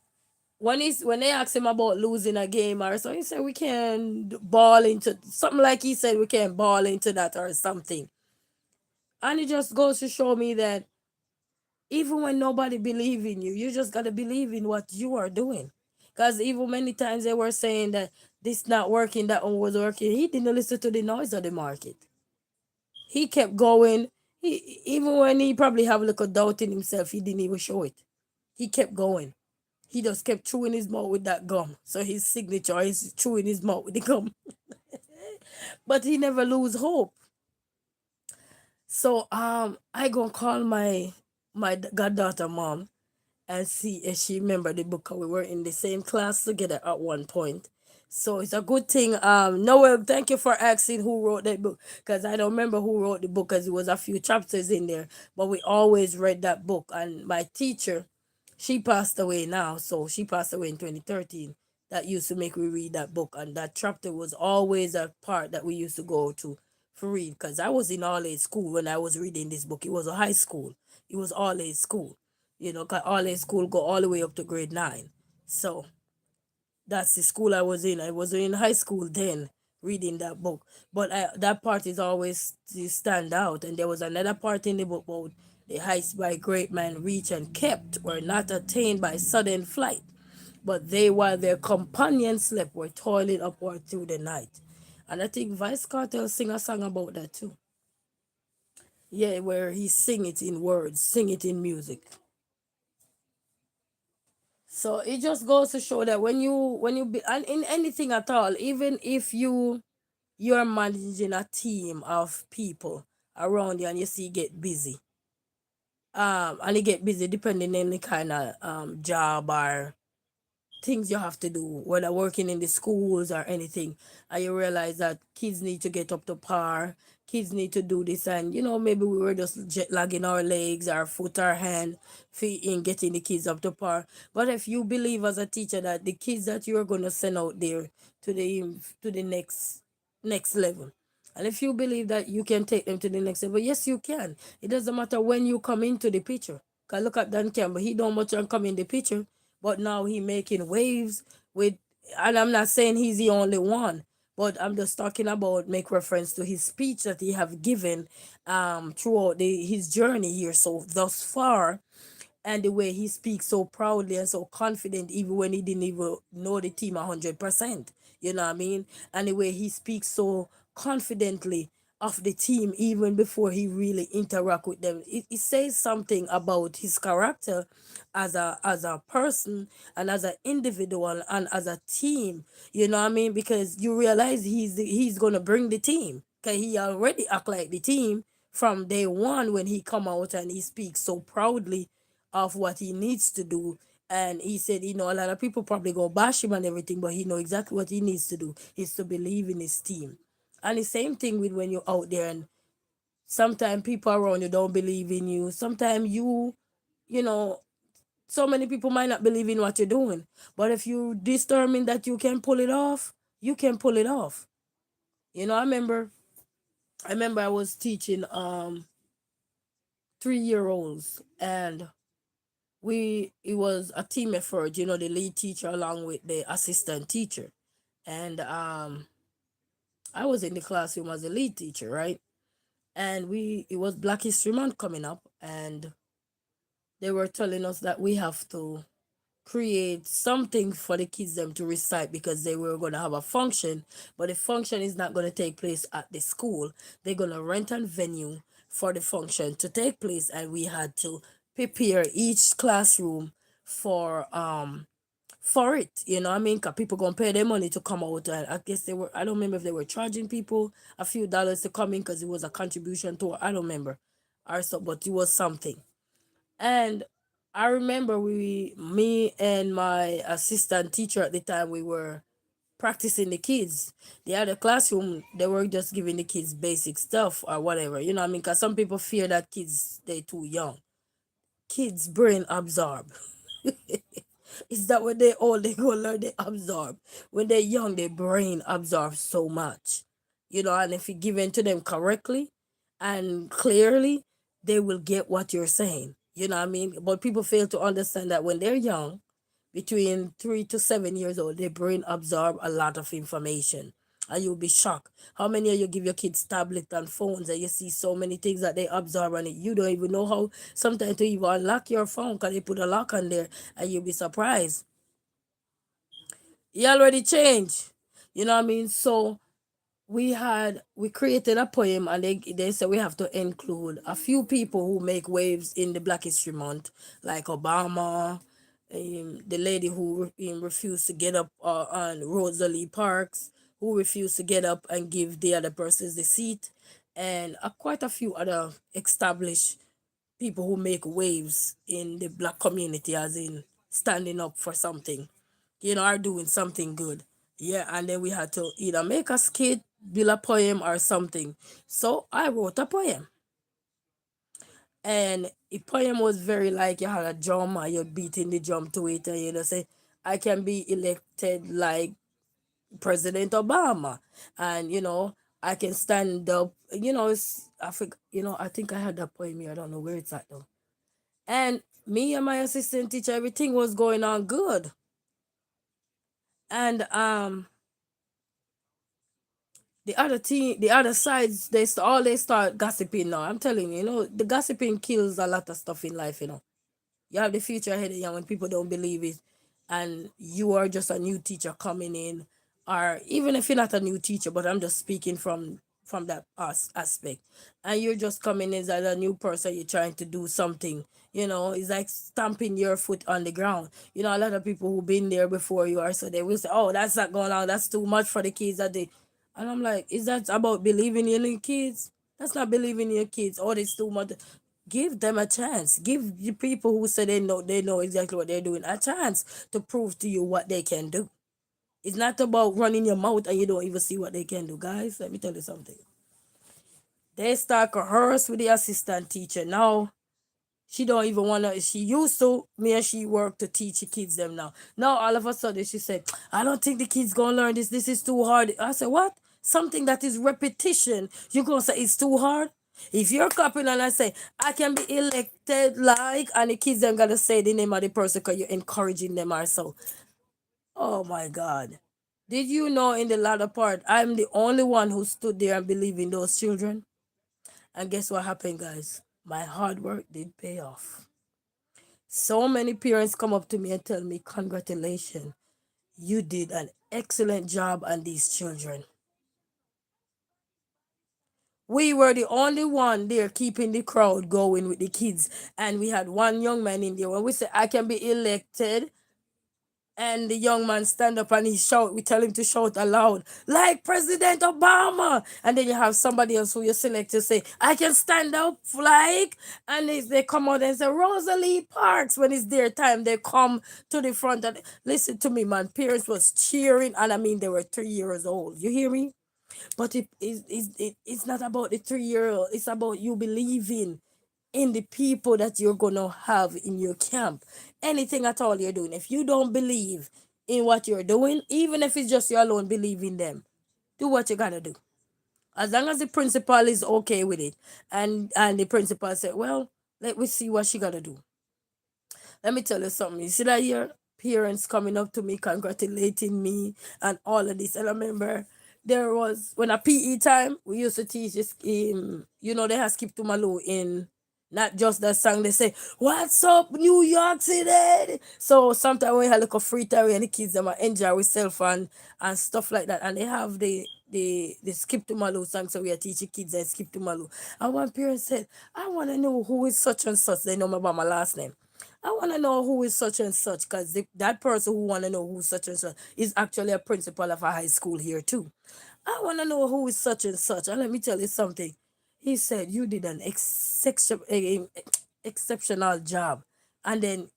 when they asked him about losing a game or so, he said we can ball into something, like he said we can ball into that or something. And it just goes to show me that even when nobody believe in you, you just gotta believe in what you are doing. Because even many times they were saying that this not working, that one was working. He didn't listen to the noise of the market. He kept going. He even when he probably have a little doubt in himself, he didn't even show it. He kept going. He just kept chewing his mouth with that gum. So his signature is chewing his mouth with the gum. But he never lose hope. So I gonna call my goddaughter mom and see if she remember the book, 'cause we were in the same class together at one point. So it's a good thing. Noel, thank you for asking who wrote that book, because I don't remember who wrote the book, because it was a few chapters in there. But we always read that book, and my teacher, she passed away now, so she passed away in 2013. That used to make me read that book, and that chapter was always a part that we used to go to for read, because I was in all age school when I was reading this book. It was a high school. It was all age school. You know, 'cause all age school go all the way up to grade 9. So that's the school I was in. I was in high school then reading that book. But that part is always to stand out. And there was another part in the book about the heights by great men reach and kept were not attained by sudden flight, but they, while their companions slept, were toiling upward through the night. And I think Vice Cartel sing a song about that too. Yeah, where he sing it in words, sing it in music. So it just goes to show that when you be and in anything at all, even if you're managing a team of people around you and you see get busy, and you get busy depending on the kind of job or things you have to do, whether working in the schools or anything, and you realize that kids need to get up to par, kids need to do this, and maybe we were just jet lagging our legs, our foot, our hand, feet in getting the kids up to par. But if you believe as a teacher that the kids that you're gonna send out there to the next level, and if you believe that you can take them to the next level, yes, you can. It doesn't matter when you come into the picture. Cause look at Dan Campbell. He don't much come in the picture, but now he making waves with. And I'm not saying he's the only one, but I'm just talking about make reference to his speech that he have given throughout his journey here so thus far, and the way he speaks so proudly and so confident even when he didn't even know the team 100%. You know what I mean? And the way he speaks so confidently of the team even before he really interact with them, it says something about his character as a person and as an individual and as a team. You know what I mean? Because you realize he's gonna bring the team, because he already act like the team from day one when he come out and he speaks so proudly of what he needs to do. And he said, a lot of people probably go bash him and everything, but he know exactly what he needs to do is to believe in his team. And the same thing with when you're out there, and sometimes people around you don't believe in you. Sometimes you know, so many people might not believe in what you're doing. But if you determine that you can pull it off, you can pull it off. I remember I was teaching 3-year olds, and it was a team effort, the lead teacher along with the assistant teacher. And I was in the classroom as a lead teacher, right? And it was Black History Month coming up, and they were telling us that we have to create something for the kids them to recite because they were going to have a function, but the function is not going to take place at the school. They're going to rent a venue for the function to take place, and we had to prepare each classroom for it. You know what I mean? 'Cause people gonna pay their money to come out, and I guess they were, I don't remember if they were charging people a few dollars to come in because it was a contribution to, I don't remember, or so, but it was something. And I remember me and my assistant teacher at the time, we were practicing the kids. They had a classroom, they were just giving the kids basic stuff or whatever, you know what I mean? Because some people fear that kids, they too young. Kids brain absorb. Is that when they old, they go learn, they absorb. When they're young, their brain absorbs so much. You know, and if you give in to them correctly and clearly, they will get what you're saying. You know what I mean? But people fail to understand that when they're young, between 3 to 7 years old, their brain absorb a lot of information. And you'll be shocked. How many of you give your kids tablets and phones and you see so many things that they absorb and you don't even know how sometimes to even unlock your phone because they put a lock on there, and you'll be surprised. You already changed. You know what I mean? So we created a poem, and they said we have to include a few people who make waves in the Black History Month, like Obama, the lady who refused to get up on Rosalie Parks, who refused to get up and give the other persons the seat, and quite a few other established people who make waves in the black community, as in standing up for something, you know, are doing something good. Yeah, and then we had to either make a skit, build a poem, or something. So I wrote a poem. And the poem was very like you had a drum and you're beating the drum to it, and you know, say, I can be elected like President Obama. And you know, I can stand up, you know, it's I think, you know, I think I had that poem here. I don't know where it's at though. And me and my assistant teacher, everything was going on good. And the other team, the other sides, they start gossiping now. I'm telling you, you know, the gossiping kills a lot of stuff in life, you know. You have the future ahead of you when people don't believe it, and you are just a new teacher coming in, or even if you're not a new teacher, but I'm just speaking from that aspect, and you're just coming in as a new person, you're trying to do something, you know, it's like stamping your foot on the ground. You know, a lot of people who've been there before you are, so they will say, oh, that's not going on, that's too much for the kids that they, and I'm like, is that about believing in your kids? That's not believing in your kids. Oh, it's too much. Give them a chance. Give the people who say they know exactly what they're doing a chance to prove to you what they can do. It's not about running your mouth and you don't even see what they can do, guys. Let me tell you something. They start rehearse with the assistant teacher. Now she don't even wanna. She used to me and she work to teach the kids them now. Now all of a sudden she said, "I don't think the kids gonna learn this. This is too hard." I said, "What? Something that is repetition? You gonna say it's too hard?" If you're copying and I say I can be elected like, and the kids then gotta say the name of the person because you're encouraging them also. Oh my God! Did you know in the latter part I'm the only one who stood there and believed in those children? And guess what happened, guys? My hard work did pay off. So many parents come up to me and tell me, congratulations, you did an excellent job on these children. We were the only one there keeping the crowd going with the kids. And we had one young man in there. When we said, I can be elected, and the young man stand up and he shout, we tell him to shout aloud, like President Obama. And then you have somebody else who you select to say, I can stand up like, and they come out and say, Rosalie Parks. When it's their time, they come to the front and listen to me, man. Parents was cheering, and I mean, they were 3 years old. You hear me? But it's not about the 3 year old, it's about you believing in the people that you're gonna have in your camp. Anything at all you're doing. If you don't believe in what you're doing, even if it's just you alone believe in them, do what you gotta do. As long as the principal is okay with it, and the principal said, well, let me see what she gotta do. Let me tell you something. You see that your parents coming up to me, congratulating me, and all of this. And I remember there was when a PE time we used to teach this. You know, they have Skip to Malo in Not just that song they say, "What's up, New York City?" So sometimes we have like a free time and the kids them a enjoy with cell phone and stuff like that. And they have the Skip to Malou song, so we are teaching kids and Skip to Malou. And one parent said, "I wanna know who is such and such." They know me by my last name. I want to know who is such and such because that person who want to know who such and such is actually a principal of a high school here too. I want to know who is such and such. And let me tell you something. He said, you did an exceptional job. And then,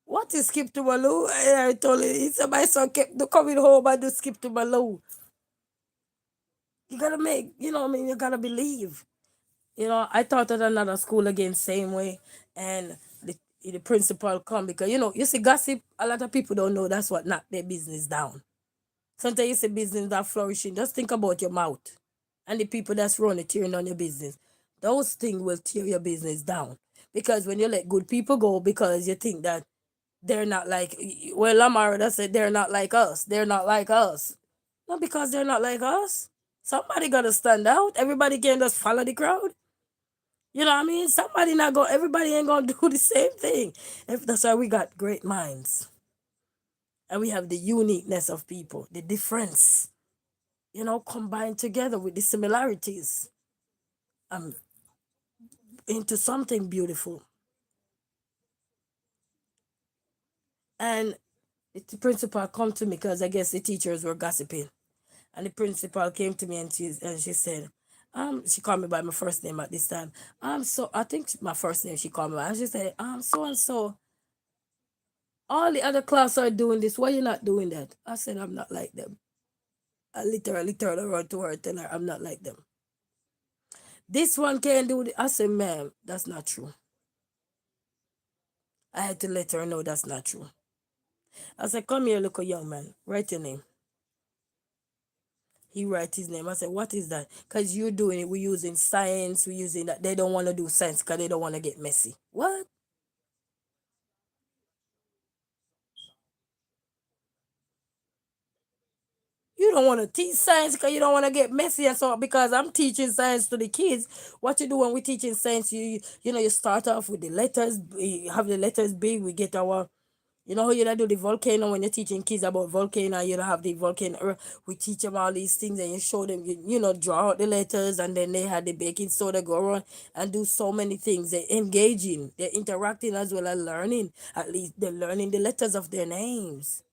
what is Skip to Malou? I told him, he said, my son kept coming home and do Skip to Malou. You got to make, I mean, you got to believe. I taught at another school again, same way. And the principal come because, you see, gossip, a lot of people don't know that's what knock their business down. Sometimes you see business that flourishing, just think about your mouth and the people that's running tearing on your business. Those things will tear your business down. Because when you let good people go because you think that they're not like, well, Lamar said they're not like us. They're not like us. Not because they're not like us. Somebody got to stand out. Everybody can't just follow the crowd. You know what I mean? Somebody not go. Everybody ain't gonna do the same thing. If that's why we got great minds, and we have the uniqueness of people, the difference. Combined together with the similarities, um, into something beautiful. And the principal come to me because I guess the teachers were gossiping, and the principal came to me and she said, she called me by my first name at this time. So I think my first name she called me by, and she said, so and so. All the other class are doing this. Why you not doing that? I said, I'm not like them. I literally turned around to her and tell her, I'm not like them. This one can't do it. I said, ma'am, that's not true. I had to let her know that's not true. I said, come here, look a young man. Write your name. He write his name. I said, what is that? Because you're doing it. We're using science. We're using that. They don't want to do science because they don't want to get messy. What? You don't want to teach science because you don't want to get messy and so on. Because I'm teaching science to the kids. What you do when we're teaching science, you start off with the letters. We have the letters big. We get our, how you do the volcano when you're teaching kids about volcano. You don't have the volcano. We teach them all these things and you show them, draw out the letters and then they had the baking soda go around and do so many things. They're engaging. They're interacting as well as learning. At least they're learning the letters of their names.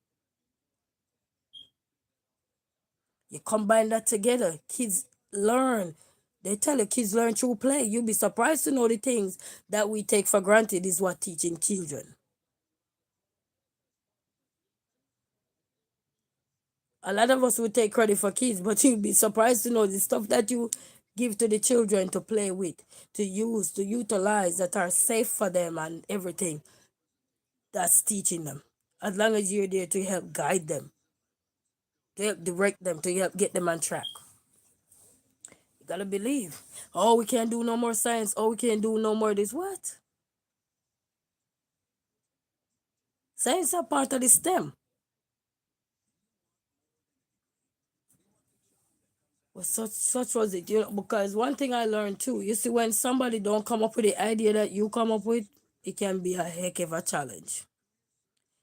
You combine that together, kids learn. They tell you kids learn through play. You'll be surprised to know the things that we take for granted is what teaching children. A lot of us would take credit for kids, but you'll be surprised to know the stuff that you give to the children to play with, to use, to utilize that are safe for them and everything. That's teaching them. As long as you're there to help guide them, to help direct them, to help get them on track. You gotta believe. Oh, we can't do no more science. Oh, we can't do no more this. What? Science are part of the STEM. Well, such was it, because one thing I learned too, you see, when somebody don't come up with the idea that you come up with, it can be a heck of a challenge.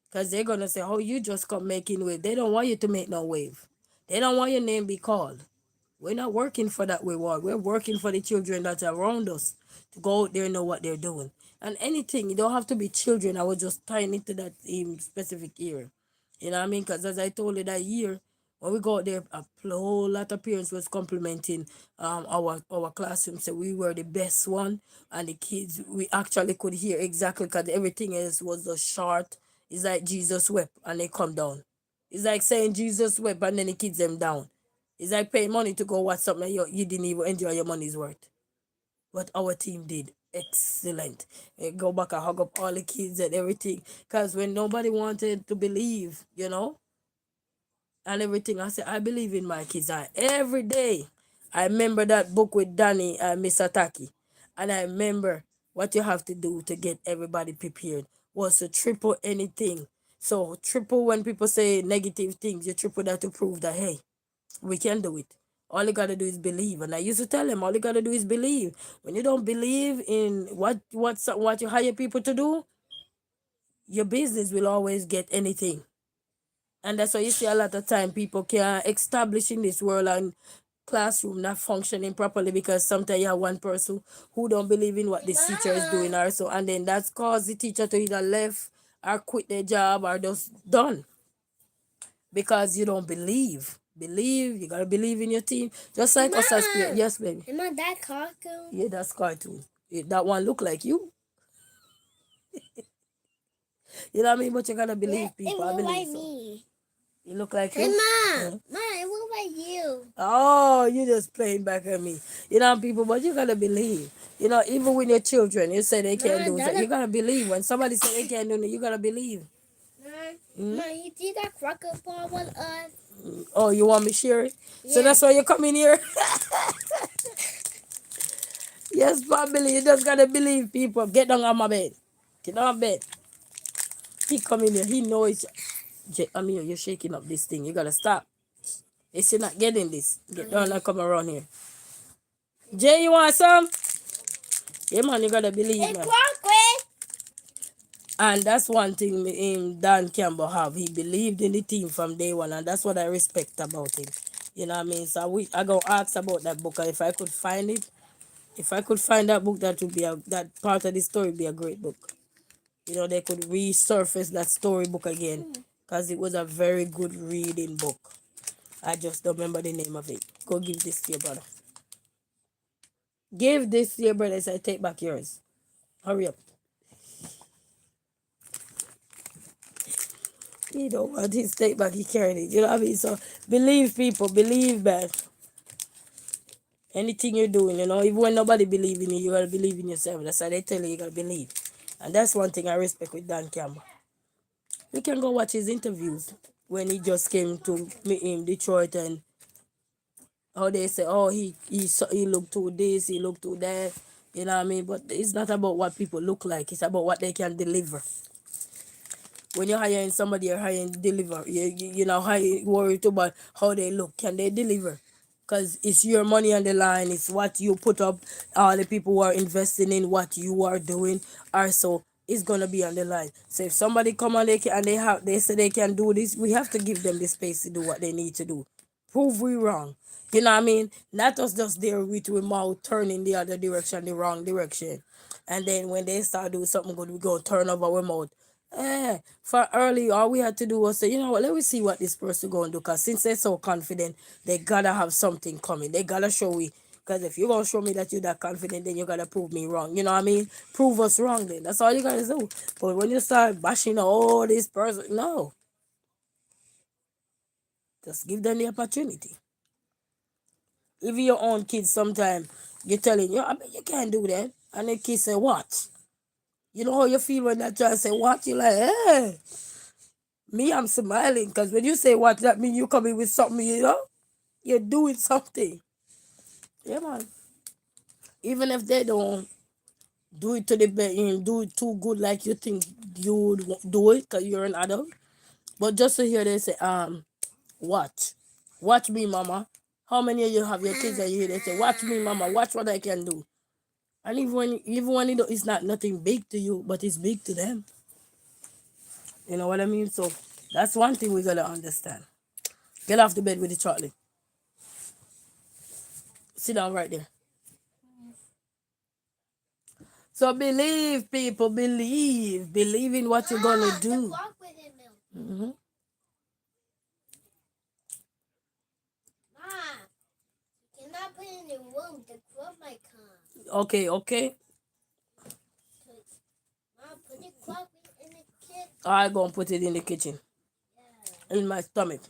Because they're gonna say, oh, you just come making wave. They don't want you to make no wave. They don't want your name be called. We're not working for that reward. We're working for the children that are around us to go out there and know what they're doing. And anything, you don't have to be children. I was just tying into that specific area. You know what I mean? Because as I told you that year, when we got there, a whole lot of parents was complimenting our classroom. So we were the best one. And the kids, we actually could hear exactly because everything else was a short. It's like Jesus wept and they come down. It's like saying Jesus wept and then the kids them down. It's like paying money to go watch something you didn't even enjoy your money's worth. But our team did excellent. Go back and hug up all the kids and everything. Because when nobody wanted to believe, and everything, I said, I believe in my kids. Every day, I remember that book with Danny and Miss Ataki. And I remember what you have to do to get everybody prepared was to triple anything. So triple when people say negative things, you triple that to prove that, hey, we can do it. All you gotta do is believe. And I used to tell him, all you gotta do is believe. When you don't believe in what you hire people to do, your business will always get anything. And that's why you see a lot of time people can establish in this world and classroom not functioning properly because sometimes you have one person who don't believe in what this teacher is doing also, and then that's caused the teacher to either left or quit their job or just done because you don't believe. Believe, you gotta believe in your team. Just like us as players. Yes, baby. Am I that cartoon? Yeah, that's cartoon. That one look like you. You know what I mean? But you gotta believe people. I It look believe like so. me. You look like Hey, you. Mom. Mom, it look like you. Oh, you just playing back at me. You know people, but you gotta believe. You know, even with your children, you say they can't do it. You gotta believe. When somebody say they can't do it, you gotta believe. Mom, you see that crocodile with us? Oh, you want me to share it? Yeah. So that's why you come in here. Yes, family, you just gotta believe people. Get down on my bed. Get on my bed. He come in here, he knows. I mean, you're shaking up this thing. You gotta stop. If you're not getting this, get down and come around here. Jay, you want some? Yeah, man, you gotta believe, Hey, man. Crockett. And that's one thing Dan Campbell have. He believed in the team from day one, and that's what I respect about him. You know what I mean? So I go ask about that book, and if I could find it, if I could find that book, that would be that part of the story would be a great book. You know, they could resurface that storybook again, because it was a very good reading book. I just don't remember the name of it. Go give this to your brother. Give this to your brother. So I take back yours. Hurry up. He don't want his take back. He carried it. You know what I mean? So believe people. Believe that anything you're doing, you know, even when nobody believe in you, you gotta believe in yourself. That's why they tell you gotta believe. And that's one thing I respect with Dan Campbell. You can go watch his interviews when he just came to meet in Detroit, and how they say, oh, he looked to this, he looked to that. You know what I mean? But it's not about what people look like. It's about what they can deliver. When you're hiring somebody, you're hiring deliver. You know, worried about how they look. Can they deliver? Because it's your money on the line. It's what you put up. All the people who are investing in what you are doing also it's gonna be on the line. So if somebody come on and they say they can do this, we have to give them the space to do what they need to do. Prove we wrong. You know what I mean? Not us just there with we mouth turning the other direction, the wrong direction. And then when they start doing something good, we go turn over our mouth. For early, all we had to do was say, you know what, let me see what this person going to do. Because since they're so confident, they got to have something coming. They got to show me. Because if you're going to show me that you're that confident, then you got to prove me wrong. You know what I mean? Prove us wrong then. That's all you got to do. But when you start bashing, oh, this person, no. Just give them the opportunity. Even your own kids, sometimes you're telling you, I mean, you can't do that. And the kids say, what? You know how you feel when that child say, what? You're like, hey. Me, I'm smiling because when you say what, that means you coming with something, you know? You're doing something. Yeah, man. Even if they don't do it to the do it too good like you think you would do it because you're an adult. But just to hear they say, watch. Watch me, mama. How many of you have your kids that you hear they say, watch me, mama, watch what I can do. And even when it's not nothing big to you, but it's big to them. You know what I mean? So that's one thing we gotta understand. Get off the bed with the chocolate. Sit down right there. So believe, people, believe. Believe in what you're gonna do. Mm-hmm. Cannot put in the room. The clock might come. Okay. Mom, put the clock in the kitchen. I gonna put it in the kitchen. Yeah. In my stomach.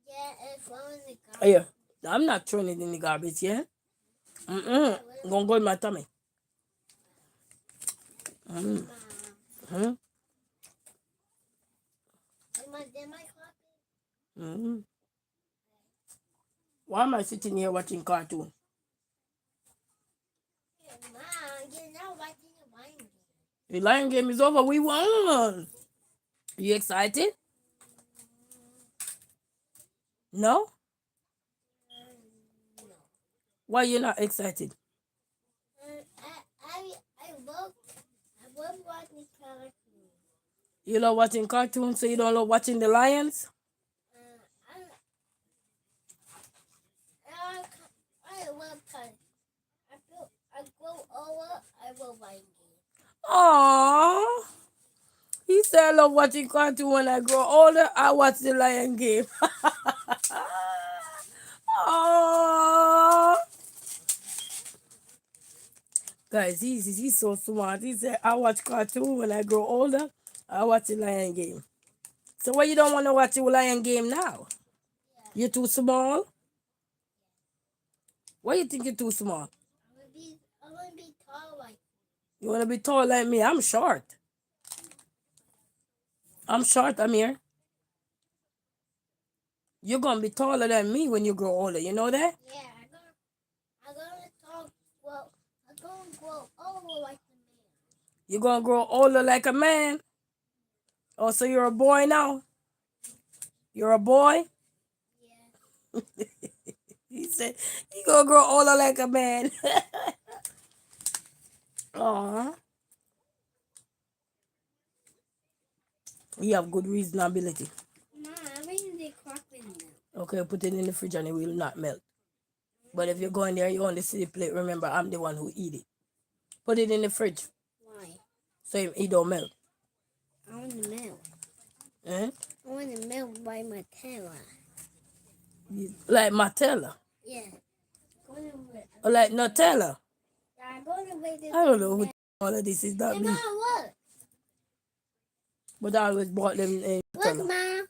Yeah, and throw in the garbage. Here. I'm not throwing it in the garbage, yeah? Gonna go in my tummy. Mm-hmm. Mm-hmm. Mm-hmm. Why am I sitting here watching cartoon? Mom, you're not watching the Lion Game. The Lion Game is over. We won. You excited? No? Why you not excited? I love watching cartoons. You love watching cartoons, so you don't love watching the lions? I I I love cartoons. I grow older. I will like it. Aww. He said I love watching cartoon. When I grow older, I watch the Lion Game. Aww. Guys, he's so smart. He said I watch cartoon when I grow older. I watch the Lion Game. So why you don't want to watch the Lion Game now? Yeah. You're too small? Why you think you're too small? I want to be tall like. You want to be tall like me? I'm short. I'm short, Amir. You're going to be taller than me when you grow older. You know that? Yeah, I'm gonna talk. Well, I'm gonna grow older like the man. You're going to grow older like a man? Oh, so you're a boy now? You're a boy? Yeah. He said, you going to grow older like a man. Aw. You have good reasonability. Mom, I'm making the chocolate now. Okay, put it in the fridge and it will not melt. But if you go in there, you only see the plate. Remember, I'm the one who eat it. Put it in the fridge Why? so it don't melt. I want to melt. Eh? I want to melt by my tail. Like Martella. Yeah. Or like Nutella. I'm going to wait this. I don't know who all of this is, not Hey, me. Mom, look. But I always bought them in Look, Nutella. Mom.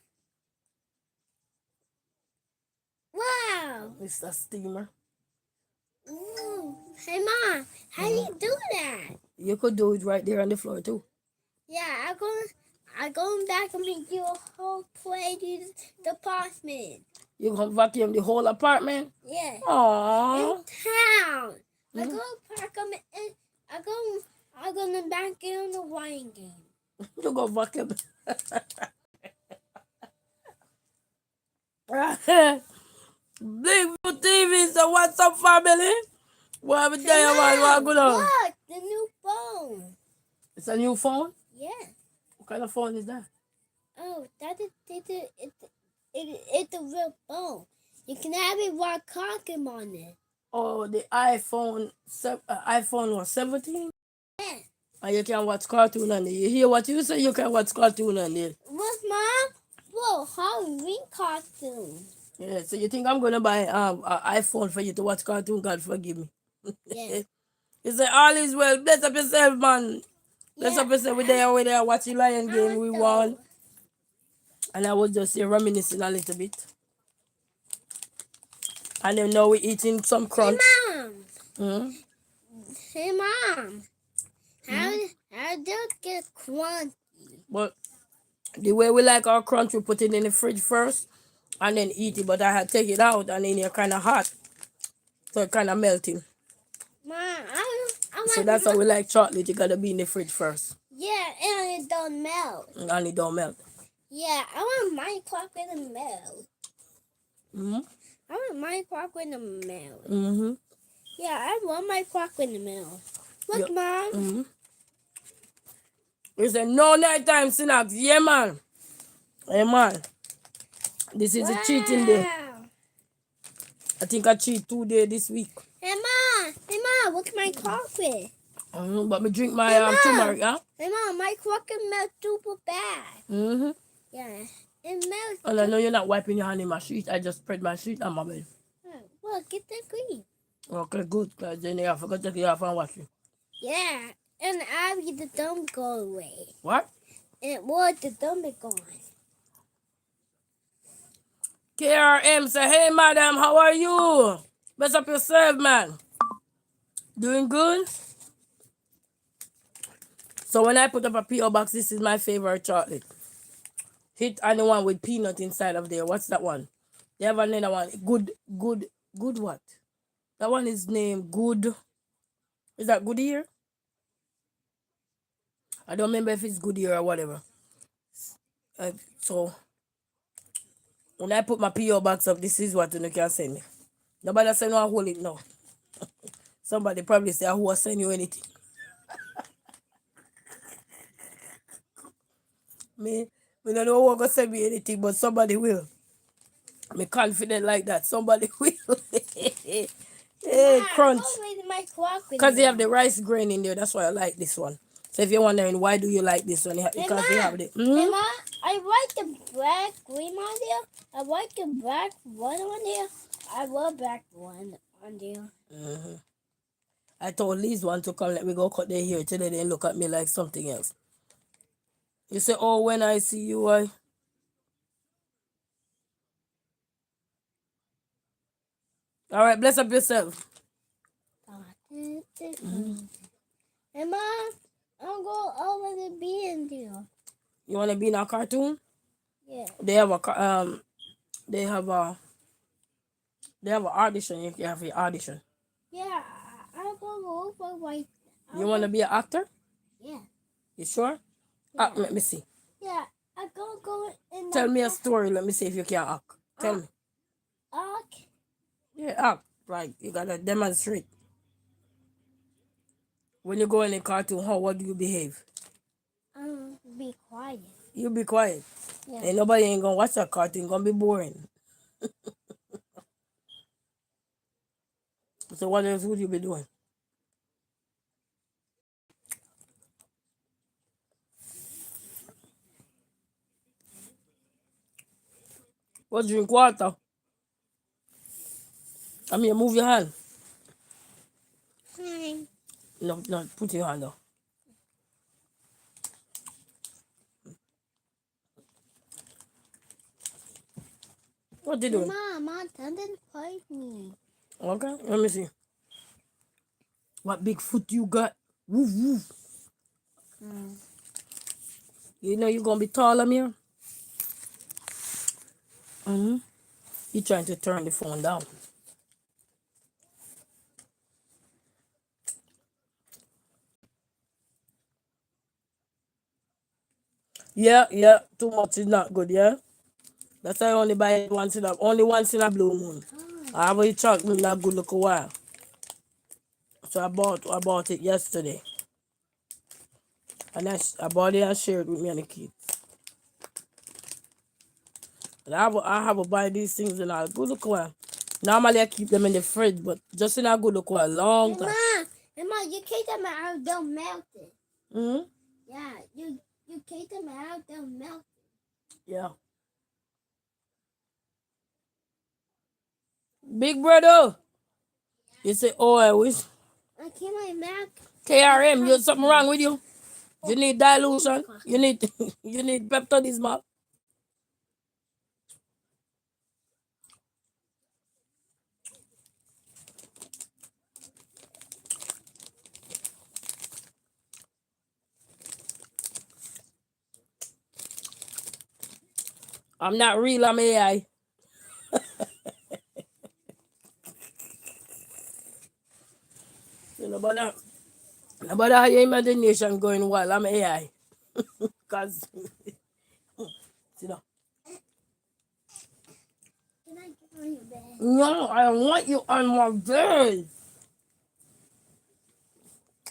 Wow. It's a steamer. Ooh. Hey, Mom, how do you do that? You could do it right there on the floor too. Yeah, I'm going back and make you a whole plate department. You can vacuum the whole apartment. Yeah. Aww. In town. I Mhm. go park them in. I'm gonna back in the wine game. You go vacuum. Big Blue TV, so what's up, family? What have day, man? What good on? Look, the new phone. It's a new phone? Yeah. What kind of phone is that? Oh, it's a real phone. You can have it while talking on it. Oh, the iPhone, iPhone was 17? Yeah. And you can watch cartoon on it. You hear what you say? You can watch cartoon on it. Look, Mom. Whoa, Halloween cartoon. Yeah, so you think I'm going to buy an iPhone for you to watch cartoon? God forgive me. Yeah. You say, all is well. Bless up yourself, man. Bless Yeah, up yourself. We're there watching Lion Game. We won. And I was just here reminiscing a little bit. And then now we're eating some crunch. Hey, Mom. Mm-hmm. Hey, Mom. How does it get crunchy? But the way we like our crunch, we put it in the fridge first and then eat it. But I had to take it out and then it's kind of hot. So it kind of melting. Mom, I So that's how we like chocolate. You got to be in the fridge first. Yeah, and it don't melt. And it don't melt. Yeah, I want my chocolate to melt. Mm-hmm. I want my chocolate to melt. Mm-hmm. Yeah, I want my chocolate to melt. Look, Yeah. Mom. Mm-hmm. You say no nighttime snacks. Yeah, man. Hey, man. This is a cheating day. I think I cheat 2 days this week. Hey, Mom, look at my chocolate. But me drink my Hey, Mom. turmeric, huh? Hey, Mom, my chocolate melts super bad. Mm-hmm. Yeah, it melts. And I know you're not wiping your hand in my sheet. I just spread my sheet on my bed. Look, get the green. Okay, good. Because then I forgot to take it off and wash it. Yeah, and I get the thumb go away. What? And what the thumb is gone. KRM say, hey, madam, how are you? Best up yourself, man. Doing good? So when I put up a P.O. box, this is my favorite chocolate. Hit anyone with peanut inside of there. What's that one? They have another one. Good what? That one is named Good. Is that Goodyear? I don't remember if it's Goodyear or whatever. So when I put my P.O. box up, this is what you can send me. Nobody say no, hold it now. Somebody probably say, who was send you anything? Me don't know who gonna send me anything, but somebody will. Me confident like that. Somebody will. Hey, crunch. My clock Because they have the rice grain in there. That's why I like this one. So if you're wondering why do you like this one, because they have the. Hey, Ma, I like the black green on there. I like the black one on there. I love black one on there. I told Liz one to come, let me go cut their hair today. They look at me like something else. You say, oh, when I see you, I. All right, bless up yourself. Hey, Ma, I'm going over the be in there. You want to be in a cartoon? Yeah. They have a they have a audition. You have your audition. Yeah, I'll go over like. You want to be an actor? Yeah. You sure? Yeah. Let me see. Yeah, I go in. Tell me a story. Let me see if you can act. Tell me. Act. Yeah, act. Right. You gotta demonstrate. When you go in a cartoon, what do you behave? Be quiet. You be quiet. Yeah. And nobody ain't gonna watch that cartoon. Gonna be boring. So what else would you be doing? What, drink water? I mean, move your hand. Hi. No, put your hand up. What you doing? Mom, didn't fight me. Okay, let me see. What big foot you got? Woof, woof. You know you're gonna be taller, Amir? You trying to turn the phone down. Yeah. Too much is not good, yeah? That's why I only buy it only once in a blue moon. I have a chocolate that good look a while. So I bought it yesterday. And I bought it and shared with me and the kids. And I have to buy these things in a good look a while. Normally I keep them in the fridge, but just in a good look a while, long time. Ma, you keep them out, they'll melt it. Mm-hmm. Yeah, you keep them out, they'll melt it. Yeah. Big brother. You say, oh, I wish. I keep my mouth. KRM, you something wrong with you? You need dilution. You need you need Pepto-Bismol. I'm not real, I'm AI. You know, but how your imagination going wild, I'm AI. Cause you know. Can I get on your bed? No, I don't want you on my bed.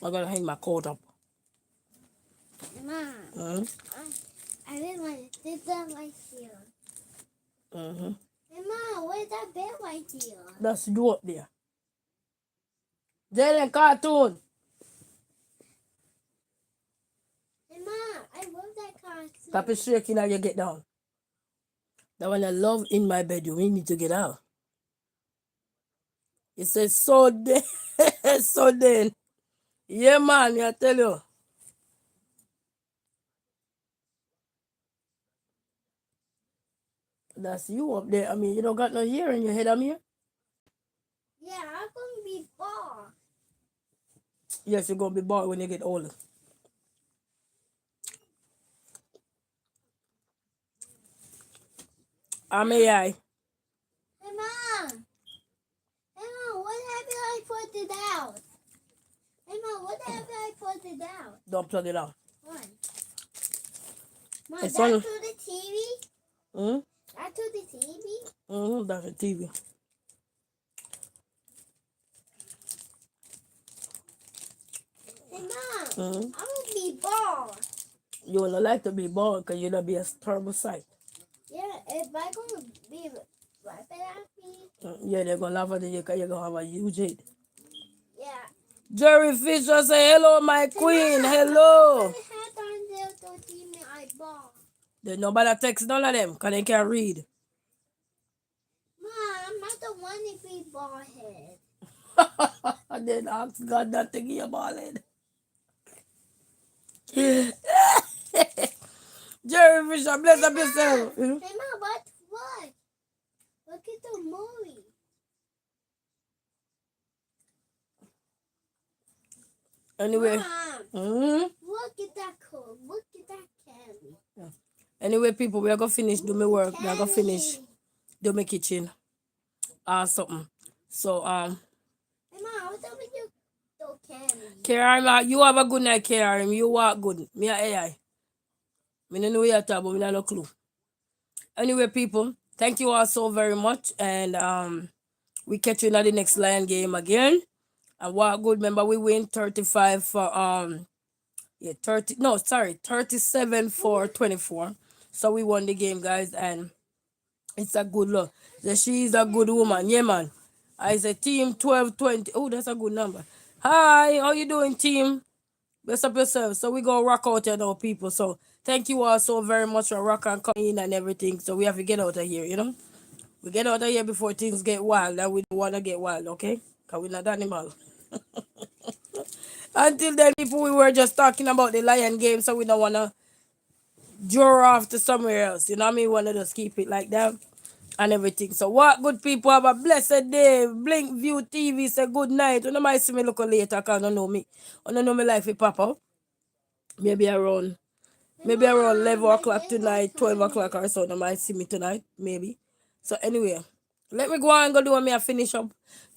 I gotta hang my coat up. Mom, I didn't want to sit down right here. Hey, Mom, where's that bed right here? That's you up there. Jalen cartoon. Hey, Mom, I love that cartoon. Stop it shaking how you get down. That one I love in my bedroom. We need to get out. It says so then. So then. Yeah, man, I tell you. That's you up there. I mean, you don't got no hair in your head, I'm here. Yeah, I'm going to be bald. Yes, you're gonna be bored when you get older. I'm AI. Hey, Mom. Hey, Mom, what happened I put it out? Hey, Mom, what happened I put it out? Don't plug it out. Why? Mom, It's that's on. to the TV? That's to the TV? That's the TV. Mm. I will be born. You would like to be born because you'll be a terrible sight. Yeah, if I gonna be rapping at me. Yeah, they're going to laugh at you because you're going to have a huge head. Yeah. Jerry Fisher say, hello, my queen. Hello. I had on there to see me I born. There's nobody text none of them because they can't read. Mom, I'm not the one to be bald head. And then ask God not to give you a ball head. Jerry Fisher, bless up yourself. Hey, Mom, what? Look at the movie. Anyway. Mom, look at that coat. Look at that candy. Anyway, people, we are going to finish do my work. We are going to finish do my kitchen. Something. So, Hey, Mom, what's up with you? Candy. KRM, you have a good night, KRM. You walk good. Me a AI. Me no know what you're talking about. Me no clue. Anyway, people, thank you all so very much. And we catch you in the next Lion game again. And walk good. Remember, we win 35 for 37 for 24. So we won the game, guys, and it's a good look. She's a good woman. Yeah, man. I say team 1220. Oh, that's a good number. Hi, how you doing, team? Bless up yourself. So we go rock out here now, people. So thank you all so very much for rock and coming in and everything. So we have to get out of here, you know. We get out of here before things get wild. And we don't want to get wild, okay? Because we're not animals. Until then, people, we were just talking about the Lion game, so we don't want to draw off to somewhere else. You know what I mean? We want to just keep it like that and everything. So what good people, have a blessed day. Blink View TV say good night. You know might see me look later because I don't know me. I don't know my life with Papa. Maybe around 11 o'clock tonight, 12 o'clock or so. You might see me tonight, maybe. So anyway, let me go on and go do me a finish up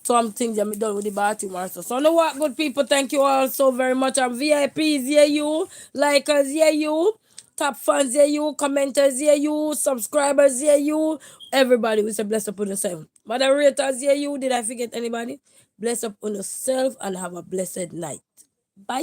some things that me done with the bathroom also. So know what, good people, thank you all so very much. And VIPs, yeah you, likers, yeah you, top fans, yeah you, commenters, yeah you, subscribers, yeah you, everybody. We say bless up on yourself. Moderators, yeah you. Did I forget anybody? Bless up on yourself and have a blessed night. Bye.